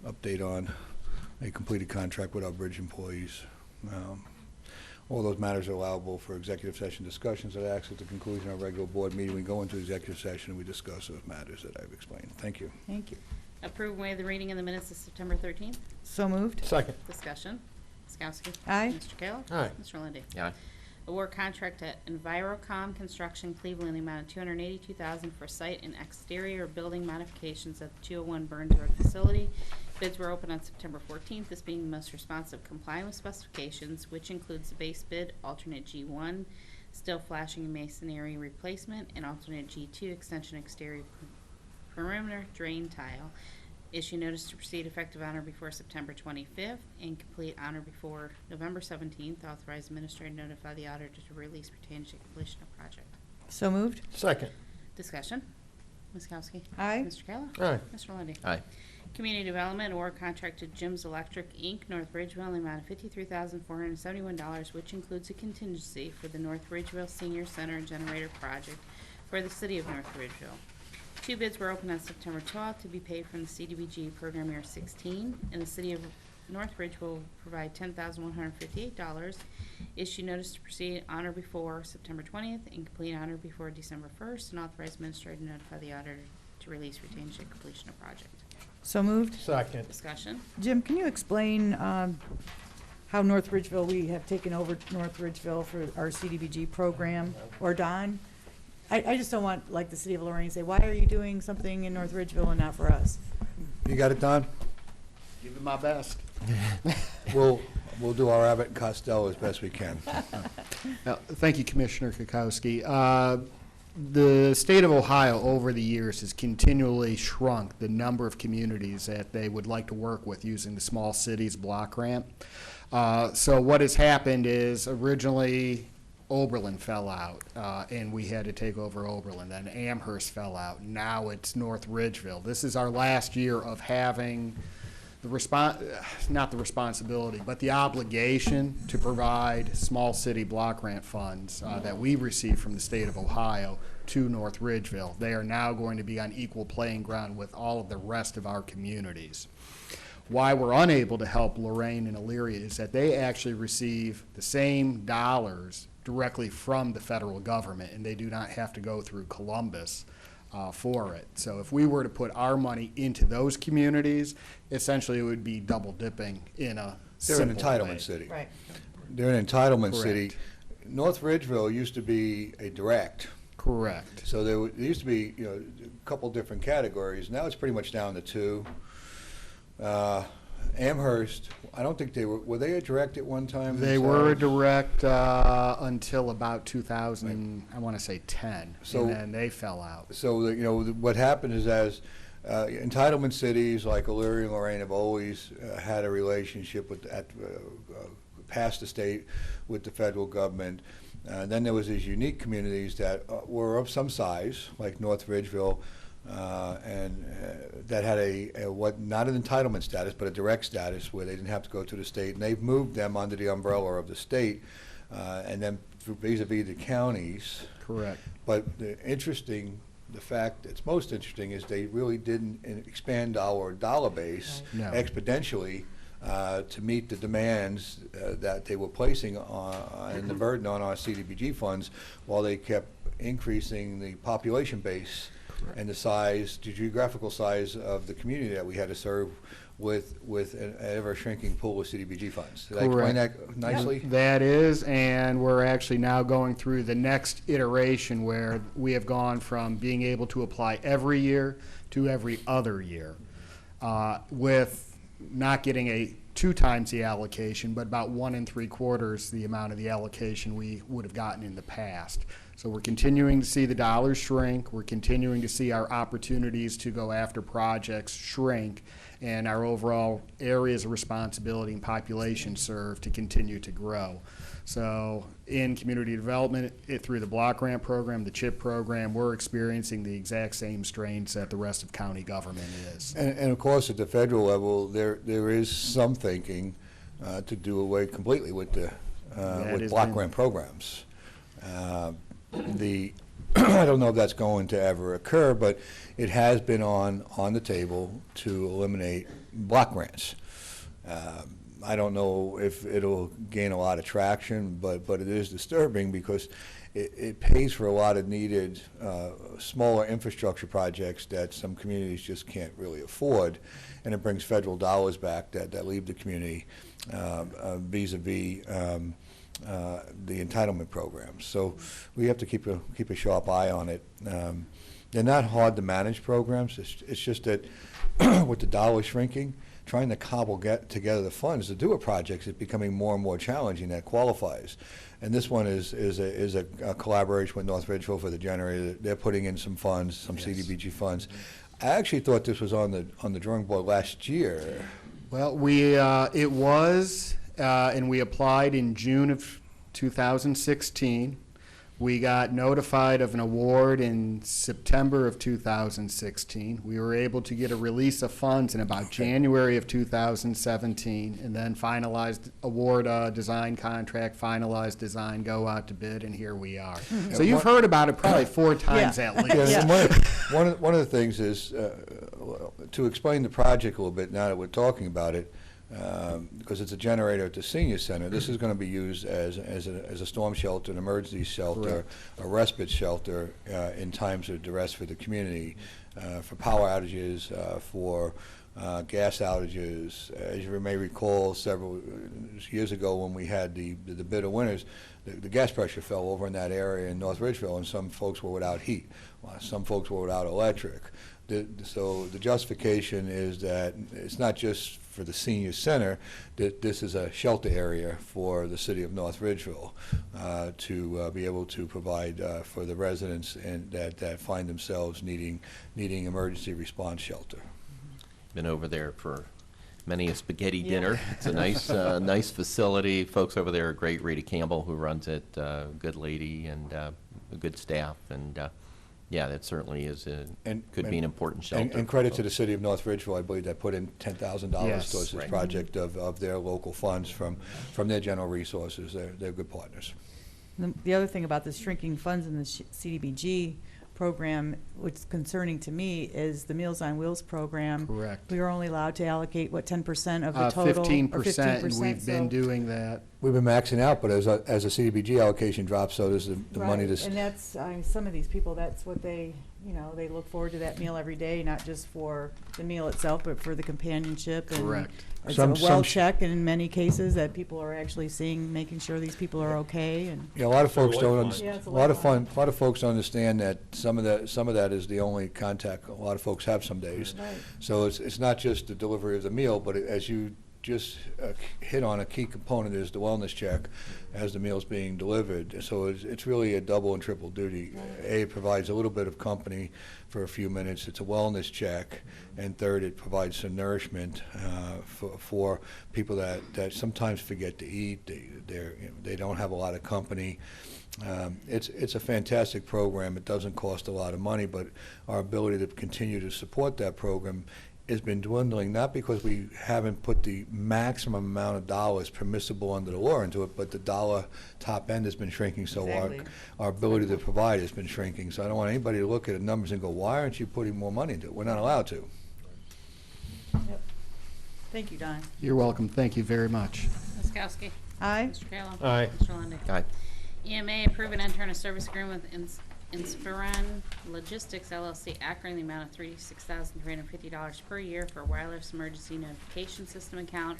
Speaker 14: update on a completed contract with our bridge employees. All those matters are allowable for executive session discussions that acts at the conclusion of our regular board meeting. We go into executive session and we discuss those matters that I've explained. Thank you.
Speaker 2: Thank you.
Speaker 5: Approve and waive the reading in the minutes of September 13th.
Speaker 2: So moved.
Speaker 3: Second.
Speaker 5: Discussion. Ms. Kowski.
Speaker 2: Aye.
Speaker 5: Mr. Kayla.
Speaker 3: Aye.
Speaker 5: Mr. Lundy.
Speaker 6: Aye.
Speaker 5: Award contract to Envirocom Construction Cleveland in the amount of $282,000 for site and exterior building modifications at the 201 Burns Road facility. Bids were open on September 14th, this being the most responsive complying with specifications, which includes the base bid, alternate G1, steel flashing and masonry replacement, and alternate G2 extension exterior perimeter drain tile. Issue notice to proceed effective honor before September 25th and complete honor before November 17th. Authorize administrator to notify the auditor to release retained to completion of project.
Speaker 2: So moved.
Speaker 3: Second.
Speaker 5: Discussion. Ms. Kowski.
Speaker 2: Aye.
Speaker 5: Mr. Kayla.
Speaker 3: Aye.
Speaker 5: Mr. Lundy.
Speaker 6: Aye.
Speaker 5: Community Development award contract to Jim's Electric, Inc., North Ridgeville, in the amount of $53,471, which includes a contingency for the North Ridgeville Senior Center Generator Project for the City of North Ridgeville. Two bids were opened on September 12th to be paid from the CDBG Program Year 16, and the City of North Ridgeville will provide $10,158. Issue notice to proceed on or before September 20th and complete on or before December 1st, and authorize administrator to notify the auditor to release retained to completion of project.
Speaker 2: So moved.
Speaker 3: Second.
Speaker 5: Discussion.
Speaker 2: Jim, can you explain how North Ridgeville, we have taken over North Ridgeville for our CDBG program? Or Don? I just don't want, like, the city of Lorain to say, why are you doing something in North Ridgeville and not for us?
Speaker 14: You got it, Don?
Speaker 15: Give it my best.
Speaker 14: We'll do our Abbott and Costello as best we can.
Speaker 15: Thank you, Commissioner Kokoski. The state of Ohio over the years has continually shrunk the number of communities that they would like to work with using the small cities block grant. So what has happened is originally Oberlin fell out, and we had to take over Oberlin. Then Amherst fell out. Now it's North Ridgeville. This is our last year of having not the responsibility, but the obligation to provide small city block grant funds that we receive from the state of Ohio to North Ridgeville. They are now going to be on equal playing ground with all of the rest of our communities. Why we're unable to help Lorain and Elyria is that they actually receive the same dollars directly from the federal government, and they do not have to go through Columbus for it. So if we were to put our money into those communities, essentially it would be double dipping in a
Speaker 14: They're an
Speaker 15: simple
Speaker 14: entitlement
Speaker 15: way.
Speaker 14: city.
Speaker 2: Right.
Speaker 14: They're an entitlement
Speaker 15: Correct.
Speaker 14: city. North Ridgeville used to be a direct.
Speaker 15: Correct.
Speaker 14: So there used to be, a couple different categories. Now it's pretty much down to two. Amherst, I don't think were they a direct at one time?
Speaker 15: They were a
Speaker 14: themselves?
Speaker 15: direct until about 2000, I want to say 10,
Speaker 14: So-
Speaker 15: and then they fell out.
Speaker 14: So, what happened is as entitlement cities like Elyria and Lorain have always had a relationship with, past the state with the federal government. Then there was these unique communities that were of some size, like North Ridgeville, and that had not an entitlement status, but a direct status where they didn't have to go to the state. And they've moved them under the umbrella of the state, and then vis-a-vis the counties.
Speaker 15: Correct.
Speaker 14: But the fact that's most interesting is they really didn't expand our dollar base
Speaker 15: No.
Speaker 14: exponentially to meet the demands that they were placing on, and the burden on our CDBG funds, while they kept increasing the population base and the geographical size of the community that we had to serve with an ever-shrinking pool of CDBG funds. Did I explain that nicely?
Speaker 15: That is, and we're actually now going through the next iteration where we have gone from being able to apply every year to every other year, with not getting 2 times the allocation, but about 1 3/4 the amount of the allocation we would have gotten in the past. So we're continuing to see the dollars shrink. We're continuing to see our opportunities to go after projects shrink, and our overall areas of responsibility and population served to continue to grow. So in community development, through the block grant program, the CHIP program, we're experiencing the exact same strains that the rest of county government is.
Speaker 14: And of course, at the federal level, there is some thinking to do away completely with the block grant programs. I don't know if that's going to ever occur, but it has been on the table to eliminate block grants. I don't know if it'll gain a lot of traction, but it is disturbing because it pays for a lot of needed smaller infrastructure projects that some communities just can't really afford, and it brings federal dollars back that leave the community vis-a-vis the entitlement programs. So we have to keep a sharp eye on it. They're not hard to manage programs. It's just that with the dollars shrinking, trying to cobble together the funds to do a project is becoming more and more challenging. That qualifies. And this one is a collaboration with North Ridgeville for the generator. They're putting in some funds, some CDBG funds. I actually thought this was on the drawing board last year.
Speaker 15: Well, it was, and we applied in June of 2016. We got notified of an award in September of 2016. We were able to get a release of funds in about January of 2017, and then finalized award design contract, finalized design, go out to bid, and here we are. So you've heard about it probably 4 times at least.
Speaker 14: Yeah, one of the things is, to explain the project a little bit now that we're talking about it, because it's a generator at the senior center. This is going to be used as a storm shelter, an emergency shelter, a respite shelter in times of duress for the community, for power outages, for gas outages. As you may recall, several years ago when we had the bitter winters, the gas pressure fell over in that area in North Ridgeville, and some folks were without heat. Some folks were without electric. So the justification is that it's not just for the senior center, that this is a shelter area for the city of North Ridgeville to be able to provide for the residents and that find themselves needing emergency response shelter.
Speaker 6: Been over there for many a spaghetti dinner. It's a nice nice facility. Folks over there are great. Rita Campbell, who runs it, good lady and a good staff, and yeah, that certainly is could be an important shelter.
Speaker 14: And credit to the city of North Ridgeville, I believe, that put in $10,000 towards this project of their local funds from their general resources. They're good partners.
Speaker 2: The other thing about the shrinking funds in the CDBG program, what's concerning to me, is the Meals on Wheels program.
Speaker 15: Correct.
Speaker 2: We are only allowed to allocate, what, 10% of the total?
Speaker 15: 15%, and we've been doing that.
Speaker 14: We've been maxing out, but as a CDBG allocation drops, so does the money.
Speaker 2: And that's, some of these people, that's what they, they look forward to that meal every day, not just for the meal itself, but for the companionship.
Speaker 15: Correct.
Speaker 2: It's a well check in many cases that people are actually seeing, making sure these people are okay. And
Speaker 14: yeah, a lot of folks don't. A lot of folks understand that some of that is the only contact a lot of folks have some days.
Speaker 2: Right.
Speaker 14: So it's not just the delivery of the meal, but as you just hit on, a key component is the wellness check as the meal's being delivered. So it's really a double and triple duty. A, it provides a little bit of company for a few minutes. It's a wellness check. And third, it provides some nourishment for people that sometimes forget to eat. They don't have a lot of company. It's a fantastic program. It doesn't cost a lot of money, but our ability to continue to support that program has been dwindling, not because we haven't put the maximum amount of dollars permissible under the law into it, but the dollar top end has been shrinking, so our ability to provide has been shrinking. So I don't want anybody to look at the numbers and go, why aren't you putting more money into it? We're not allowed to.
Speaker 2: Yep. Thank you, Don.
Speaker 15: You're welcome. Thank you very much.
Speaker 5: Ms. Kowski.
Speaker 2: Aye.
Speaker 5: Mr. Kayla.
Speaker 9: Aye.
Speaker 5: Mr. Lundy.
Speaker 6: Aye.
Speaker 5: EMA approve and enter in a service agreement with Inspiron Logistics LLC, Akron, in the amount of $36,350 per year for wireless emergency notification system account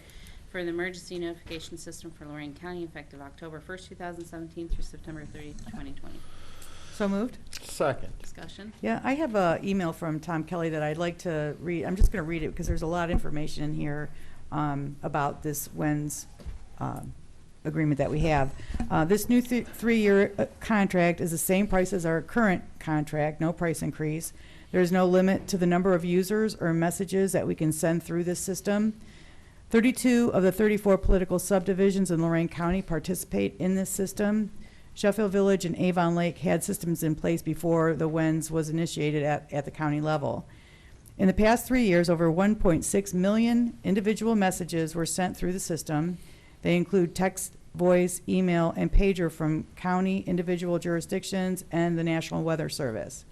Speaker 5: for the emergency notification system for Lorain County, effective October 1st, 2017 through September 30th, 2020.
Speaker 2: So moved.
Speaker 9: Second.
Speaker 5: Discussion.
Speaker 2: Yeah, I have an email from Tom Kelly that I'd like to read. I'm just going to read it because there's a lot of information in here about this WENS agreement that we have. This new three-year contract is the same price as our current contract, no price increase. There's no limit to the number of users or messages that we can send through this system. 32 of the 34 political subdivisions in Lorain County participate in this system. Sheffield Village and Avon Lake had systems in place before the WENS was initiated at the county level. In the past 3 years, over 1.6 million individual messages were sent through the system. They include text, voice, email, and pager from county, individual jurisdictions, and the National Weather Service.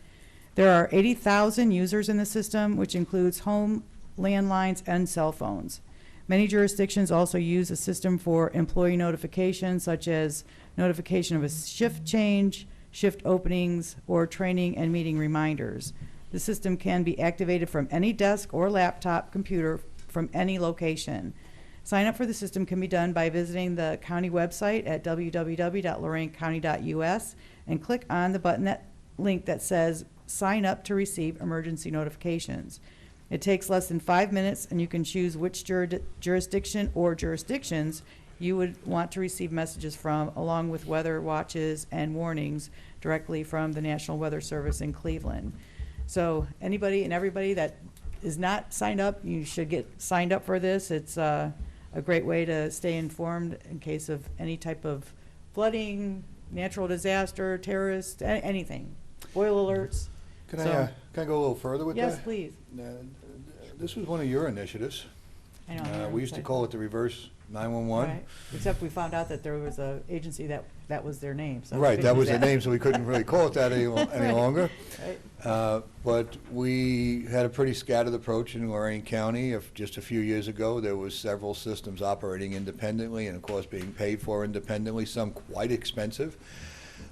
Speaker 2: There are 80,000 users in the system, which includes home, landlines, and cell phones. Many jurisdictions also use the system for employee notifications, such as notification of a shift change, shift openings, or training and meeting reminders. The system can be activated from any desk or laptop computer from any location. Sign up for the system can be done by visiting the county website at www.loraincounty.us and click on the button link that says sign up to receive emergency notifications. It takes less than 5 minutes, and you can choose which jurisdiction or jurisdictions you would want to receive messages from, along with weather watches and warnings directly from the National Weather Service in Cleveland. So anybody and everybody that is not signed up, you should get signed up for this. It's a great way to stay informed in case of any type of flooding, natural disaster, terrorist, anything, oil alerts.
Speaker 14: Can I go a little further with that?
Speaker 2: Yes, please.
Speaker 14: This was one of your initiatives.
Speaker 2: I know.
Speaker 14: We used to call it the reverse 911.
Speaker 2: Right. Except we found out that there was an agency that was their name. So
Speaker 14: Right, that was the name, so we couldn't really call it that any longer.
Speaker 2: Right.
Speaker 14: But we had a pretty scattered approach in Lorain County. Just a few years ago, there was several systems operating independently and, of course, being paid for independently, some quite expensive.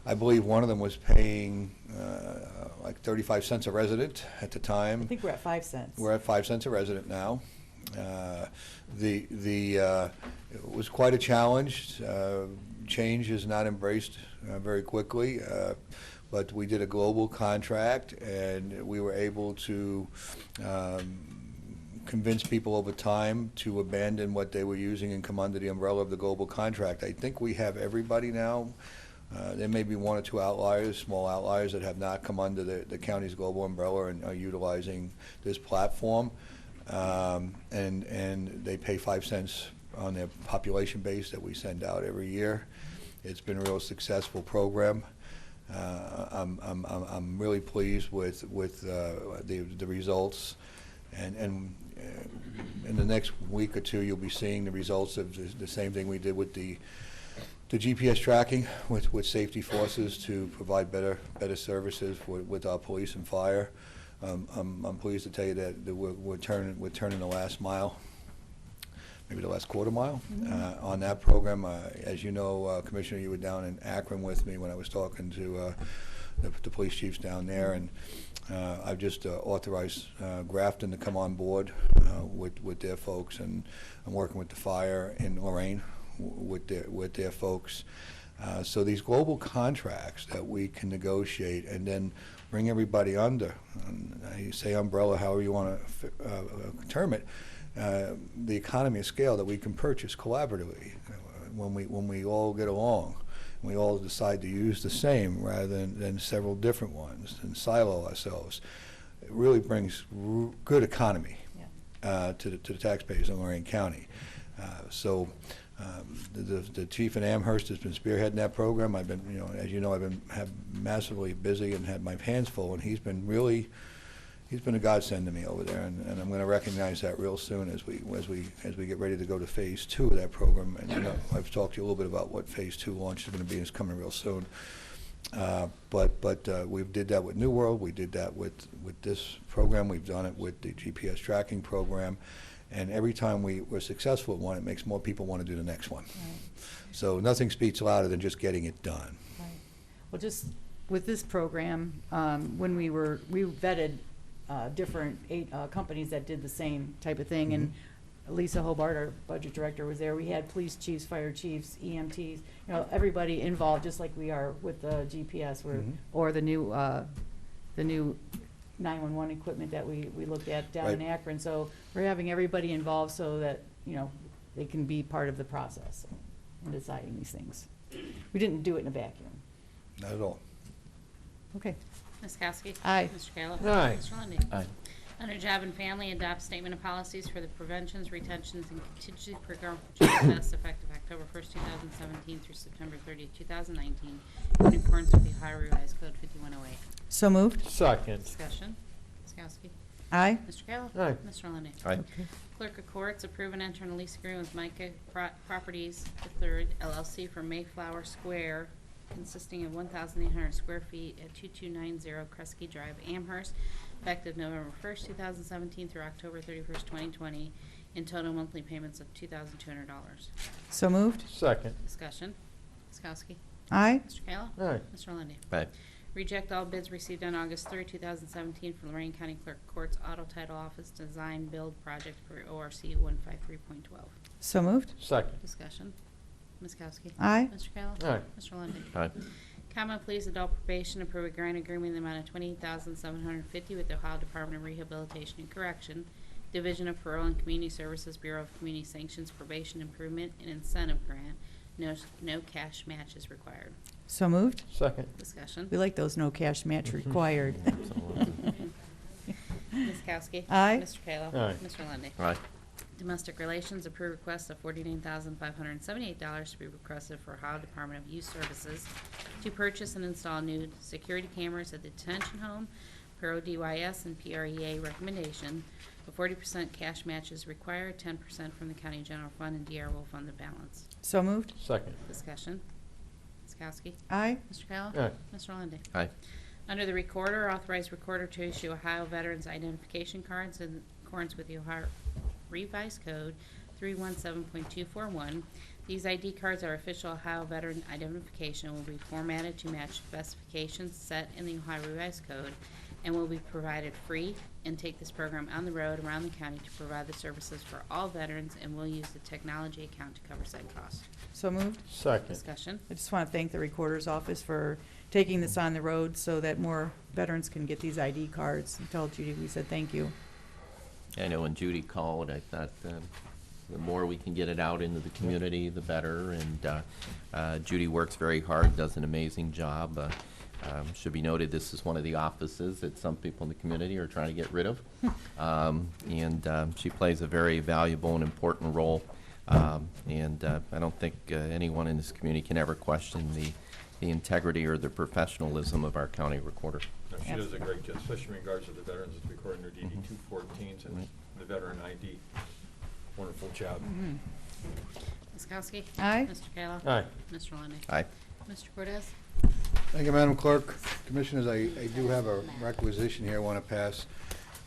Speaker 14: I believe one of them was paying like 35 cents a resident at the time.
Speaker 2: I think we're at 5 cents.
Speaker 14: We're at 5 cents a resident now. It was quite a challenge. Change is not embraced very quickly, but we did a global contract, and we were able to convince people over time to abandon what they were using and come under the umbrella of the global contract. I think we have everybody now. There may be one or two outliers, small outliers, that have not come under the county's global umbrella and are utilizing this platform. And they pay 5 cents on their population base that we send out every year. It's been a real successful program. I'm really pleased with the results, and in the next week or two, you'll be seeing the results of the same thing we did with the GPS tracking with safety forces to provide better services with our police and fire. I'm pleased to tell you that we're turning the last mile, maybe the last quarter mile, on that program. As you know, Commissioner, you were down in Akron with me when I was talking to the police chiefs down there, and I've just authorized Grafton to come on board with their folks, and I'm working with the fire in Lorain with their folks. So these global contracts that we can negotiate and then bring everybody under, and you say umbrella, however you want to term it, the economy of scale that we can purchase collaboratively when we all get along, we all decide to use the same rather than several different ones and silo ourselves. It really brings good economy to the taxpayers in Lorain County. The chief in Amherst has been spearheading that program. I've been, as you know, I've been massively busy and had my hands full, and he's been a godsend to me over there, and I'm going to recognize that real soon as we get ready to go to phase 2 of that program. And I've talked to you a little bit about what phase 2 launch is going to be. It's coming real soon. But we did that with New World. We did that with this program. We've done it with the GPS tracking program. And every time we're successful at one, it makes more people want to do the next one. Right. So nothing speaks louder than just getting it done.
Speaker 2: Right. Well, just with this program, when we vetted different companies that did the same type of thing, and Lisa Hobart, our budget director, was there. We had police chiefs, fire chiefs, EMTs, everybody involved, just like we are with the GPS or the new 911 equipment that we looked at down in Akron. So we're having everybody involved so that they can be part of the process. in deciding these things. We didn't do it in a vacuum.
Speaker 14: Not at all.
Speaker 2: Okay.
Speaker 5: Ms. Kowski?
Speaker 2: Aye.
Speaker 5: Mr. Kayla?
Speaker 3: Aye.
Speaker 5: Mr. Lundy.
Speaker 6: Aye.
Speaker 5: Under Job and Family, adopt statement of policies for the preventions, retentions, and contingency program for child deaths effective October 1st, 2017 through September 30th, 2019, in accordance with the Ohio Revised Code 5108.
Speaker 2: So moved.
Speaker 3: Second.
Speaker 5: Discussion. Ms. Kowski?
Speaker 2: Aye.
Speaker 5: Mr. Kayla?
Speaker 3: Aye.
Speaker 5: Mr. Lundy.
Speaker 6: Aye.
Speaker 5: Clerk of Courts, approve and enter a lease agreement with Micah Properties III LLC for Mayflower Square, consisting of 1,800 square feet at 2290 Kresge Drive, Amherst, effective November 1st, 2017 through October 31st, 2020, in total monthly payments of $2,200.
Speaker 2: So moved.
Speaker 3: Second.
Speaker 5: Discussion. Ms. Kowski?
Speaker 2: Aye.
Speaker 5: Mr. Kayla?
Speaker 3: Aye.
Speaker 5: Mr. Lundy.
Speaker 6: Aye.
Speaker 5: Reject all bids received on August 3rd, 2017 from Lorain County Clerk of Court's Auto Title Office Design Build Project for ORC 153.12.
Speaker 2: So moved.
Speaker 3: Second.
Speaker 5: Discussion. Ms. Kowski?
Speaker 2: Aye.
Speaker 5: Mr. Kayla?
Speaker 3: Aye.
Speaker 5: Mr. Lundy.
Speaker 6: Aye.
Speaker 5: Comment, please, adult probation, approve a grant agreement in the amount of $28,750 with the Ohio Department of Rehabilitation and Correction, Division of Parole and Community Services, Bureau of Community Sanctions, Probation Improvement and Incentive Grant. No cash match is required.
Speaker 2: So moved.
Speaker 3: Second.
Speaker 5: Discussion.
Speaker 2: We like those no cash match required.
Speaker 5: Ms. Kowski?
Speaker 2: Aye.
Speaker 5: Mr. Kayla?
Speaker 3: Aye.
Speaker 5: Mr. Lundy.
Speaker 6: Aye.
Speaker 5: Domestic Relations, approve request of $49,578 to be requested for Ohio Department of Youth Services to purchase and install new security cameras at the detention home per ODYS and PREA recommendation. A 40% cash match is required, 10% from the county general fund, and DR will fund the balance.
Speaker 2: So moved.
Speaker 3: Second.
Speaker 5: Discussion. Ms. Kowski?
Speaker 2: Aye.
Speaker 5: Mr. Kayla?
Speaker 3: Aye.
Speaker 5: Mr. Lundy.
Speaker 6: Aye.
Speaker 5: Under the Recorder, authorize Recorder to issue Ohio Veterans Identification Cards in accordance with the Ohio Revised Code 317.241. These ID cards are official Ohio veteran identification and will be formatted to match specifications set in the Ohio Revised Code and will be provided free, and take this program on the road around the county to provide the services for all veterans, and will use the technology account to cover said cost.
Speaker 2: So moved.
Speaker 3: Second.
Speaker 5: Discussion.
Speaker 2: I just want to thank the Recorder's Office for taking this on the road so that more veterans can get these ID cards. And tell Judy we said thank you.
Speaker 6: I know when Judy called, I thought the more we can get it out into the community, the better. And Judy works very hard, does an amazing job. Should be noted, this is one of the offices that some people in the community are trying to get rid of. She plays a very valuable and important role. I don't think anyone in this community can ever question the integrity or the professionalism of our county recorder.
Speaker 9: No, she does a great job, especially in regards to the veterans that's recording their DD 214s and
Speaker 6: Right.
Speaker 9: the veteran ID. Wonderful job.
Speaker 5: Ms. Kowski?
Speaker 2: Aye.
Speaker 5: Mr. Kayla?
Speaker 3: Aye.
Speaker 5: Mr. Lundy.
Speaker 6: Aye.
Speaker 5: Mr. Cortez?
Speaker 14: Thank you, Madam Clerk. Commissioners, I do have a requisition here I want to pass.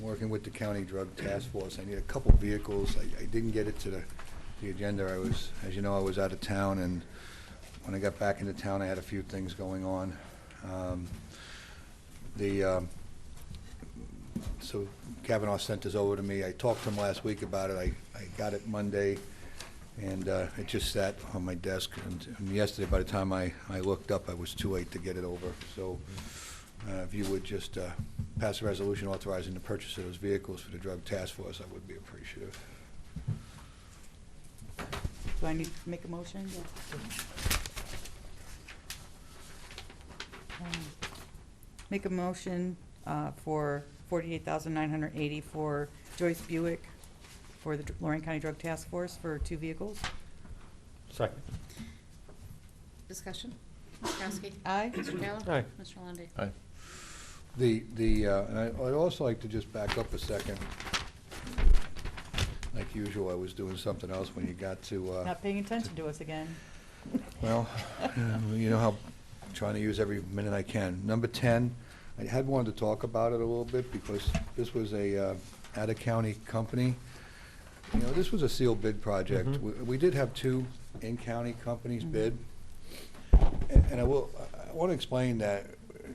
Speaker 14: I'm working with the County Drug Task Force. I need a couple vehicles. I didn't get it to the agenda. As you know, I was out of town, and when I got back into town, I had a few things going on. So Kavanaugh sent this over to me. I talked to him last week about it. I got it Monday, and it just sat on my desk. And yesterday, by the time I looked up, I was too late to get it over. So if you would just pass a resolution authorizing the purchase of those vehicles for the Drug Task Force, I would be appreciative.
Speaker 2: Do I need to make a motion? Make a motion for $48,980 for Joyce Buick for the Lorain County Drug Task Force for 2 vehicles.
Speaker 3: Second.
Speaker 5: Discussion. Ms. Kowski?
Speaker 2: Aye.
Speaker 5: Mr. Kayla?
Speaker 3: Aye.
Speaker 5: Mr. Lundy.
Speaker 6: Aye.
Speaker 14: And I'd also like to just back up a second. Like usual, I was doing something else when you got to,
Speaker 2: Not paying attention to us again.
Speaker 14: well, you know how I'm trying to use every minute I can. Number 10, I had wanted to talk about it a little bit because this was a out-of-county company. You know, this was a sealed bid project. We did have 2 in-county companies bid. And I want to explain that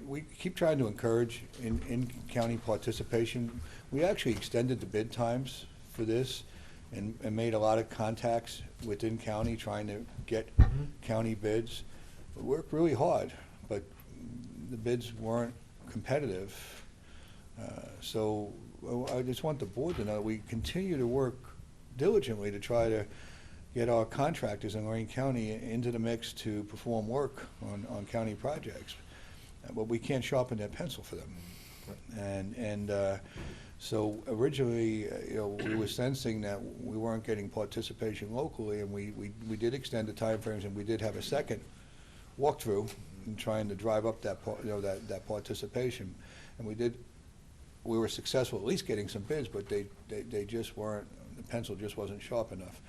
Speaker 14: we keep trying to encourage in-county participation. We actually extended the bid times for this and made a lot of contacts within county trying to get county bids. We worked really hard, but the bids weren't competitive. So I just want the board to know that we continue to work diligently to try to get our contractors in Lorain County into the mix to perform work on county projects. But we can't sharpen their pencil for them. So originally, we were sensing that we weren't getting participation locally, and we did extend the timeframes, and we did have a second walkthrough in trying to drive up that that participation, and we were successful at least getting some bids, but they just weren't, the pencil just wasn't sharp enough.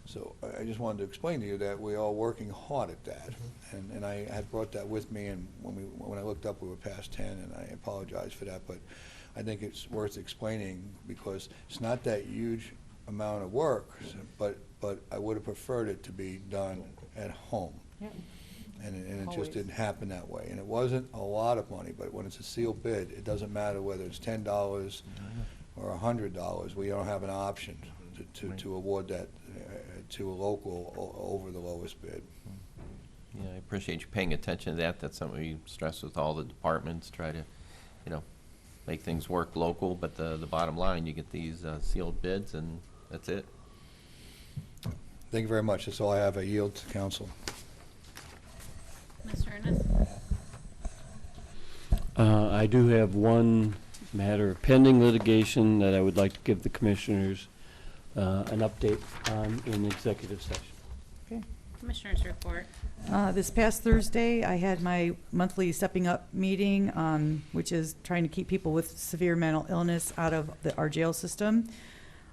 Speaker 14: So I just wanted to explain to you that we are working hard at that, and I had brought that with me, and when I looked up, we were past 10, and I apologize for that, but I think it's worth explaining because it's not that huge amount of work, but I would have preferred it to be done at home.
Speaker 2: Yeah.
Speaker 14: And it
Speaker 2: Always.
Speaker 14: just didn't happen that way. And it wasn't a lot of money, but when it's a sealed bid, it doesn't matter whether it's $10 or $100. We don't have an option to award that to a local over the lowest bid.
Speaker 6: Yeah, I appreciate you paying attention to that. That's something we stress with all the departments, try to, make things work local, but the bottom line, you get these sealed bids, and that's it.
Speaker 14: Thank you very much. That's all I have. I yield to council.
Speaker 5: Mr. Ennis?
Speaker 16: I do have one matter of pending litigation that I would like to give the commissioners an update on in executive session.
Speaker 2: Okay.
Speaker 5: Commissioners report.
Speaker 2: This past Thursday, I had my monthly Stepping Up meeting, which is trying to keep people with severe mental illness out of our jail system.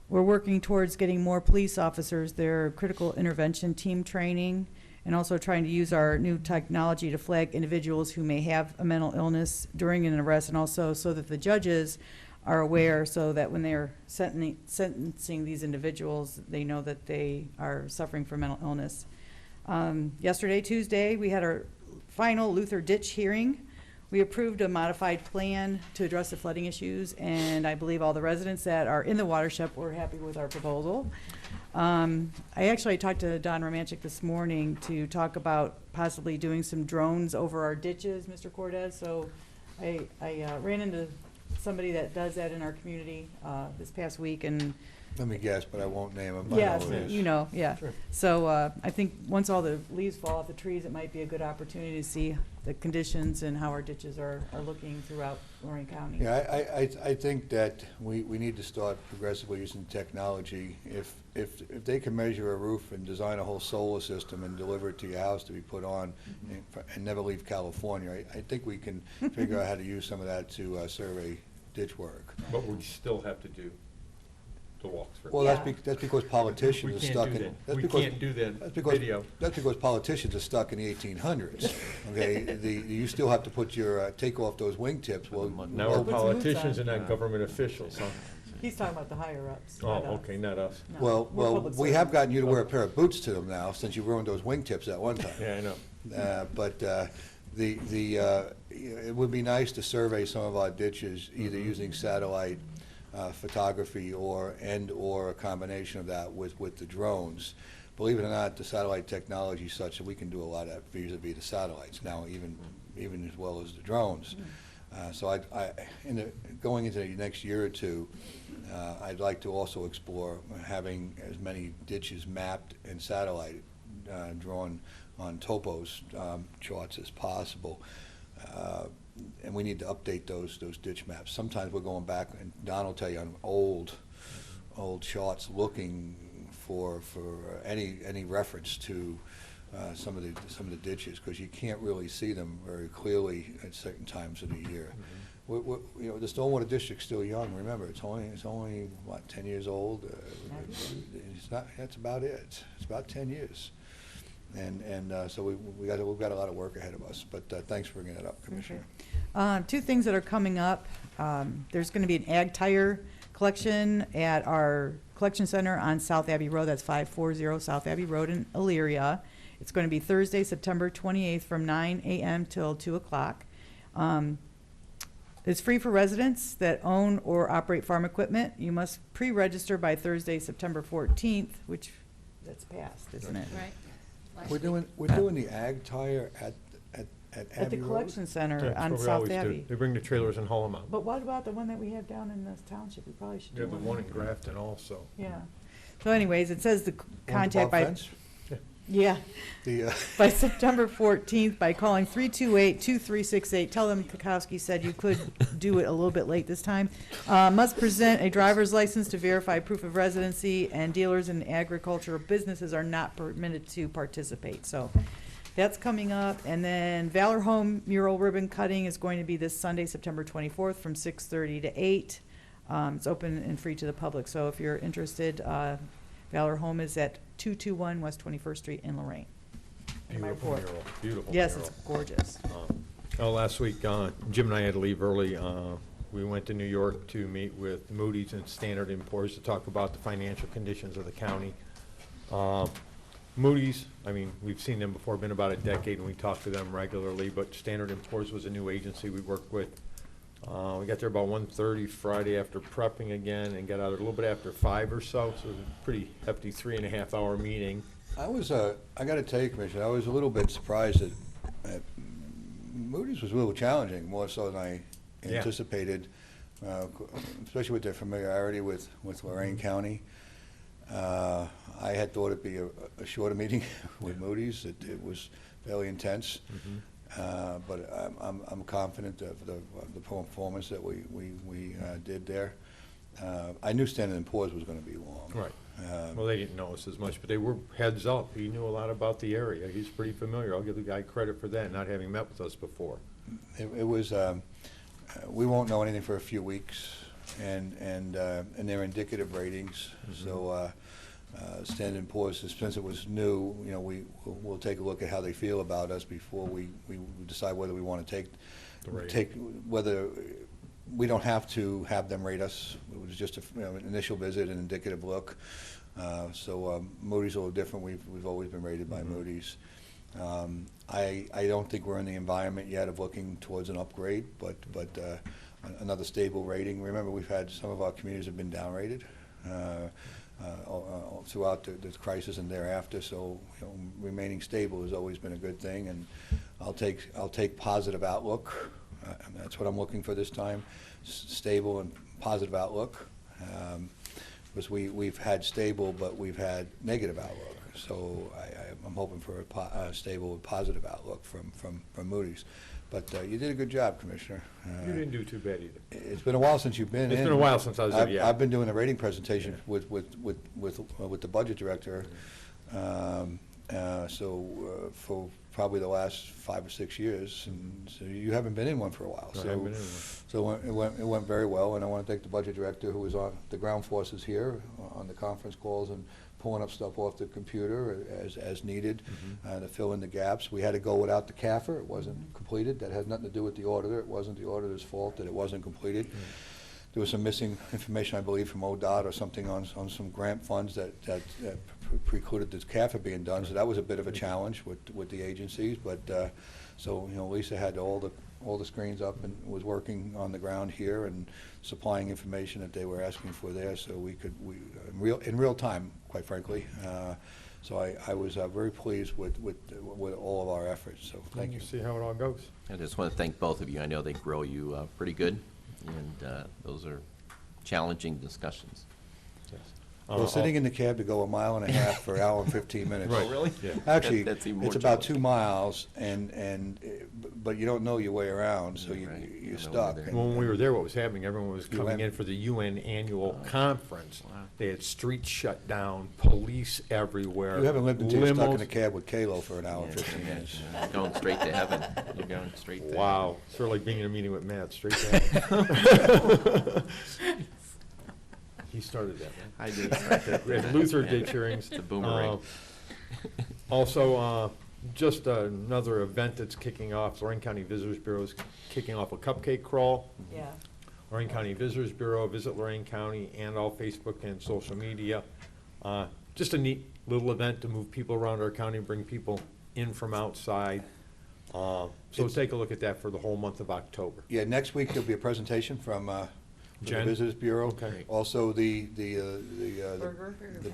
Speaker 2: We're working towards getting more police officers, their critical intervention team training, and also trying to use our new technology to flag individuals who may have a mental illness during an arrest, and also so that the judges are aware, so that when they're sentencing these individuals, they know that they are suffering from mental illness. Yesterday, Tuesday, we had our final Luther Ditch hearing. We approved a modified plan to address the flooding issues, and I believe all the residents that are in the watershed were happy with our proposal. I actually talked to Don Romancak this morning to talk about possibly doing some drones over our ditches, Mr. Cortez. So I ran into somebody that does that in our community this past week, and
Speaker 14: Let me guess, but I won't name him.
Speaker 2: yes, yeah. Sure. So I think once all the leaves fall off the trees, it might be a good opportunity to see the conditions and how our ditches are looking throughout Lorain County.
Speaker 14: Yeah, I think that we need to start progressively using technology. If they can measure a roof and design a whole solar system and deliver it to your house to be put on and never leave California, I think we can figure out how to use some of that to survey ditch work.
Speaker 9: But we still have to do the walkthrough.
Speaker 14: Well, that's because politicians are stuck in.
Speaker 9: We can't do that video.
Speaker 14: That's because politicians are stuck in the 1800s. Okay, you still have to put your take off those wingtips. Well,
Speaker 9: Now we're politicians and not government officials, huh?
Speaker 2: He's talking about the higher ups.
Speaker 9: Oh, okay, not us.
Speaker 2: No,
Speaker 14: Well, we have gotten you to wear a pair of boots to them now since you ruined those wingtips at one time.
Speaker 9: Yeah, I know.
Speaker 14: But it would be nice to survey some of our ditches either using satellite photography or a combination of that with the drones. Believe it or not, the satellite technology is such that we can do a lot of vis-a-vis the satellites now, even as well as the drones. So going into the next year or two, I'd like to also explore having as many ditches mapped and satellite drawn on topos charts as possible. And we need to update those ditch maps. Sometimes we're going back, and Don will tell you, on old charts looking for any reference to some of the ditches, because you can't really see them very clearly at certain times of the year. Mm-hmm. The Stormwater District's still young. Remember, it's only what, 10 years old. It's not. That's about it. It's about 10 years. And so we've got a lot of work ahead of us. But thanks for bringing it up, Commissioner.
Speaker 2: Okay. Two things that are coming up. There's going to be an ag tire collection at our collection center on South Abbey Road. That's 540 South Abbey Road in Elyria. It's going to be Thursday, September 28th from 9 a.m. till 2 o'clock. It's free for residents that own or operate farm equipment. You must pre-register by Thursday, September 14th, which that's passed, isn't it?
Speaker 5: Right.
Speaker 14: We're doing the ag tire at Abbey
Speaker 2: At the
Speaker 14: Road?
Speaker 2: collection center
Speaker 9: That's
Speaker 2: on
Speaker 9: what we
Speaker 2: South
Speaker 9: always do.
Speaker 2: Abbey.
Speaker 9: They bring the trailers and haul them out.
Speaker 2: But what about the one that we have down in this township? We probably should do
Speaker 9: Yeah, the one in Grafton also.
Speaker 2: Yeah. So anyways, it says the contact by,
Speaker 14: Fence?
Speaker 2: yeah,
Speaker 14: The,
Speaker 2: by September 14th by calling 328-2368. Tell them Kokoski said you could do it a little bit late this time. Must present a driver's license to verify proof of residency, and dealers and agricultural businesses are not permitted to participate. So that's coming up. And then Valor Home mural ribbon cutting is going to be this Sunday, September 24th from 6:30 to 8. It's open and free to the public. So if you're interested, Valor Home is at 221 West 21st Street in Lorain.
Speaker 9: Beautiful mural, beautiful
Speaker 2: Yes,
Speaker 9: mural.
Speaker 2: it's gorgeous.
Speaker 9: Last week, Jim and I had to leave early. We went to New York to meet with Moody's and Standard & Poor's to talk about the financial conditions of the county. Moody's, I mean, we've seen them before, been about a decade, and we talk to them regularly, but Standard & Poor's was a new agency we worked with. We got there about 1:30 Friday after prepping again, and got out a little bit after 5 or so, so it was a pretty hefty 3.5-hour meeting.
Speaker 14: I was, I got to tell you, Commissioner, I was a little bit surprised that Moody's was a little challenging, more so than I anticipated, especially with their familiarity with Lorain County. I had thought it'd be a shorter meeting with Moody's. It was fairly intense, but I'm confident of the performance that we did there. I knew Standard & Poor's was going to be long.
Speaker 9: Right. Well, they didn't know us as much, but they were heads up. He knew a lot about the area. He's pretty familiar. I'll give the guy credit for that, not having met with us before.
Speaker 14: It was, we won't know anything for a few weeks, and they're indicative ratings. So Standard & Poor's, since it was new, you know, we'll take a look at how they feel about us before we decide whether we want to take whether. We don't have to have them rate us. It was just an initial visit, an indicative look. So Moody's a little different. We've always been rated by Moody's. I don't think we're in the environment yet of looking towards an upgrade, but another stable rating. Remember, we've had some of our communities have been downrated throughout the crisis and thereafter. So remaining stable has always been a good thing, and I'll take positive outlook. That's what I'm looking for this time, stable and positive outlook. Because we've had stable, but we've had negative outlook. So I'm hoping for a stable, positive outlook from Moody's. But you did a good job, Commissioner.
Speaker 9: You didn't do too bad either.
Speaker 14: It's been a while since you've been in.
Speaker 9: It's been a while since I was there, yeah.
Speaker 14: I've been doing the rating presentation with the budget director. For probably the last 5 or 6 years, and so you haven't been in one for a while.
Speaker 9: No, I haven't been in one.
Speaker 14: So it went very well, and I want to thank the budget director who was on the ground forces here on the conference calls and pulling up stuff off the computer as needed to fill in the gaps. We had to go without the CAFR. It wasn't completed. That had nothing to do with the auditor. It wasn't the auditor's fault that it wasn't completed. There was some missing information, I believe, from ODOT or something on some grant funds that precluded this CAFA being done. So that was a bit of a challenge with the agencies. But so Lisa had all the screens up and was working on the ground here and supplying information that they were asking for there. So we in real time, quite frankly. So I was very pleased with all of our efforts. So thank you.
Speaker 9: See how it all goes.
Speaker 6: I just want to thank both of you. I know they grow you pretty good, and those are challenging discussions.
Speaker 9: Yes.
Speaker 14: Well, sitting in the cab to go 1.5 miles for an hour and 15 minutes.
Speaker 9: Right.
Speaker 6: Oh, really?
Speaker 9: Yeah.
Speaker 14: Actually,
Speaker 6: That's even more
Speaker 14: it's about
Speaker 6: challenging.
Speaker 14: 2 miles, but you don't know your way around, so
Speaker 6: Yeah, right.
Speaker 14: you're
Speaker 6: You know
Speaker 14: stuck.
Speaker 6: where
Speaker 9: Well, when we were there, what was happening, everyone was coming
Speaker 14: UN.
Speaker 9: in for the UN annual conference.
Speaker 6: Wow.
Speaker 9: They had streets shut down, police everywhere.
Speaker 14: You haven't lived until you're stuck in a
Speaker 9: limos.
Speaker 14: cab with Kalo for an hour and
Speaker 6: Yeah,
Speaker 14: 15
Speaker 6: yeah,
Speaker 14: minutes.
Speaker 6: You're going straight to heaven. You're going straight to
Speaker 9: Wow, sort of like being in a meeting with Matt, straight to heaven. He started that, right?
Speaker 6: I did.
Speaker 9: We had Luther did hearings.
Speaker 6: It's a boomerang.
Speaker 9: Also, just another event that's kicking off, Lorain County Visitors Bureau is kicking off a cupcake crawl.
Speaker 2: Yeah.
Speaker 9: Lorain County Visitors Bureau, Visit Lorain County, and all Facebook and social media. Just a neat little event to move people around our county, bring people in from outside. So take a look at that for the whole month of October.
Speaker 14: Yeah, next week there'll be a presentation from the
Speaker 9: Jen?
Speaker 14: Visitors Bureau.
Speaker 9: Okay.
Speaker 14: Also the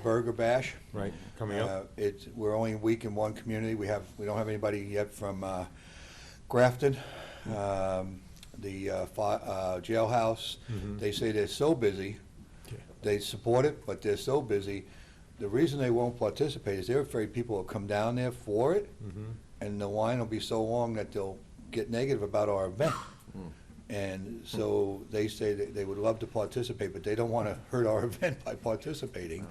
Speaker 14: Burger Bash.
Speaker 9: Right, coming up.
Speaker 14: We're only a week in one community. We don't have anybody yet from Grafton, the jailhouse.
Speaker 9: Mhm.
Speaker 14: They say they're so busy.
Speaker 9: Yeah.
Speaker 14: They support it, but they're so busy. the reason they won't participate is they're afraid people will come down there for it,
Speaker 9: Mm-hmm.
Speaker 14: and the line will be so long that they'll get negative about our event. And so they say that they would love to participate, but they don't want to hurt our event by participating.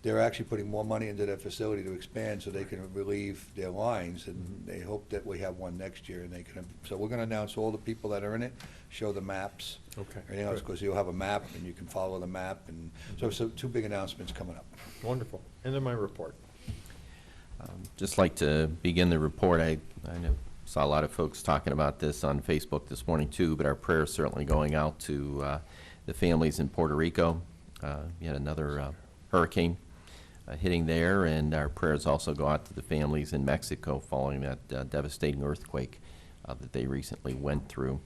Speaker 14: They're actually putting more money into their facility to expand so they can relieve their lines, and they hope that we have one next year, and they can, so we're gonna announce all the people that are in it, show the maps.
Speaker 9: Okay,
Speaker 14: Everything else,
Speaker 9: good.
Speaker 14: because you'll have a map, and you can follow the map, and so two big announcements coming up.
Speaker 9: Wonderful. End of my report.
Speaker 6: Just like to begin the report. I know, saw a lot of folks talking about this on Facebook this morning too, but our prayers certainly going out to the families in Puerto Rico. Yet another hurricane hitting there, and our prayers also go out to the families in Mexico following that devastating earthquake that they recently went through.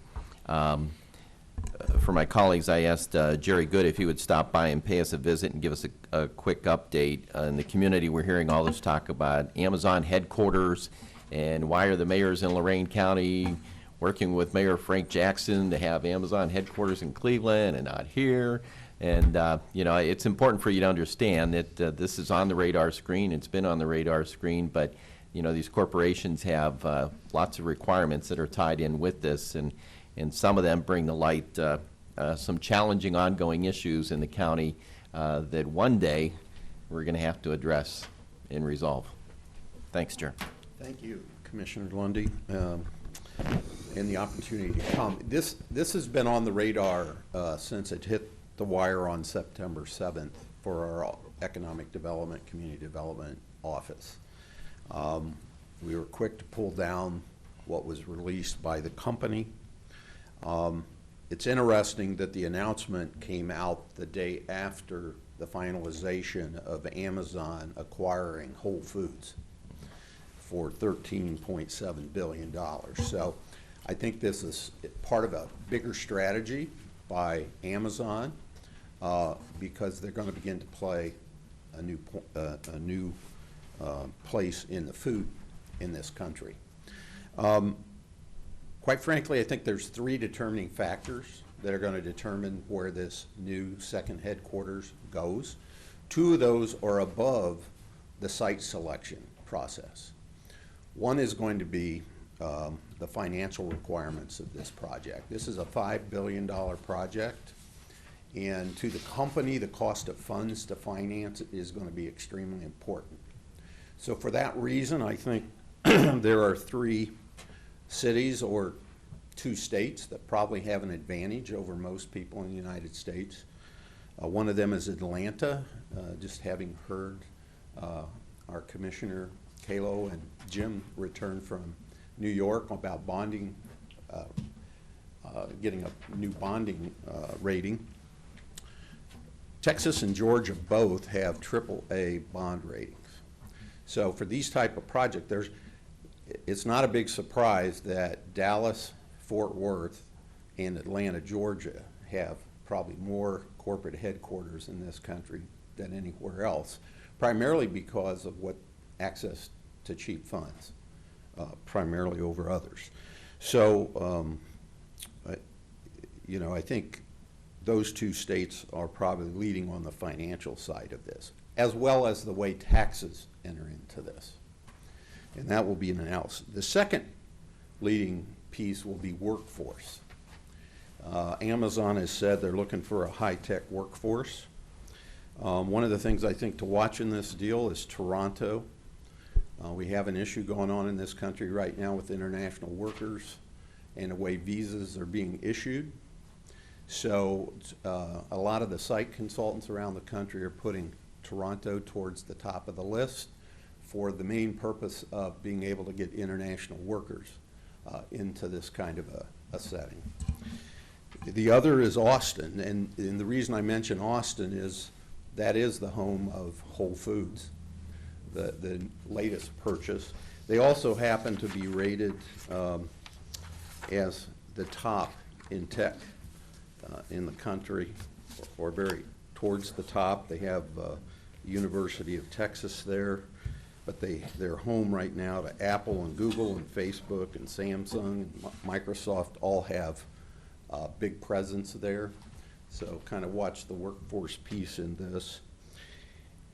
Speaker 6: For my colleagues, I asked Jerry Good if he would stop by and pay us a visit and give us a quick update. In the community, we're hearing all this talk about Amazon headquarters and why are the mayors in Lorain County working with Mayor Frank Jackson to have Amazon headquarters in Cleveland and not here. And, you know, it's important for you to understand that this is on the radar screen. It's been on the radar screen, but, you know, these corporations have lots of requirements that are tied in with this, and some of them bring to light some challenging ongoing issues in the county that one day we're going to have to address and resolve. Thanks, Chair.
Speaker 17: Thank you, Commissioner Lundy, and the opportunity to come. This has been on the radar since it hit the wire on September 7th for our Economic Development, Community Development Office. We were quick to pull down what was released by the company. It's interesting that the announcement came out the day after the finalization of Amazon acquiring Whole Foods for $13.7 billion. So I think this is part of a bigger strategy by Amazon because they're going to begin to play a new place in the food in this country. Quite frankly, I think there's three determining factors that are going to determine where this new second headquarters goes. Two of those are above the site selection process. One is going to be the financial requirements of this project. This is a $5 billion project, and to the company, the cost of funds to finance it is going to be extremely important. So for that reason, I think there are three cities or two states that probably have an advantage over most people in the United States. One of them is Atlanta, just having heard our Commissioner Kalo and Jim return from New York about bonding, getting a new bonding rating. Texas and Georgia both have AAA bond ratings. So for these type of projects, it's not a big surprise that Dallas, Fort Worth, and Atlanta, Georgia have probably more corporate headquarters in this country than anywhere else, primarily because of what access to cheap funds, primarily over others. So, you know, I think those two states are probably leading on the financial side of this, as well as the way taxes enter into this. And that will be an analysis. The second leading piece will be workforce. Amazon has said they're looking for a high-tech workforce. One of the things I think to watch in this deal is Toronto. We have an issue going on in this country right now with international workers and the way visas are being issued. So a lot of the site consultants around the country are putting Toronto towards the top of the list for the main purpose of being able to get international workers into this kind of a setting. The other is Austin, and the reason I mention Austin is that is the home of Whole Foods, the latest purchase. They also happen to be rated as the top in tech in the country, or very towards the top. They have University of Texas there, but they're home right now to Apple and Google and Facebook and Samsung and Microsoft all have big presence there. So kind of watch the workforce piece in this.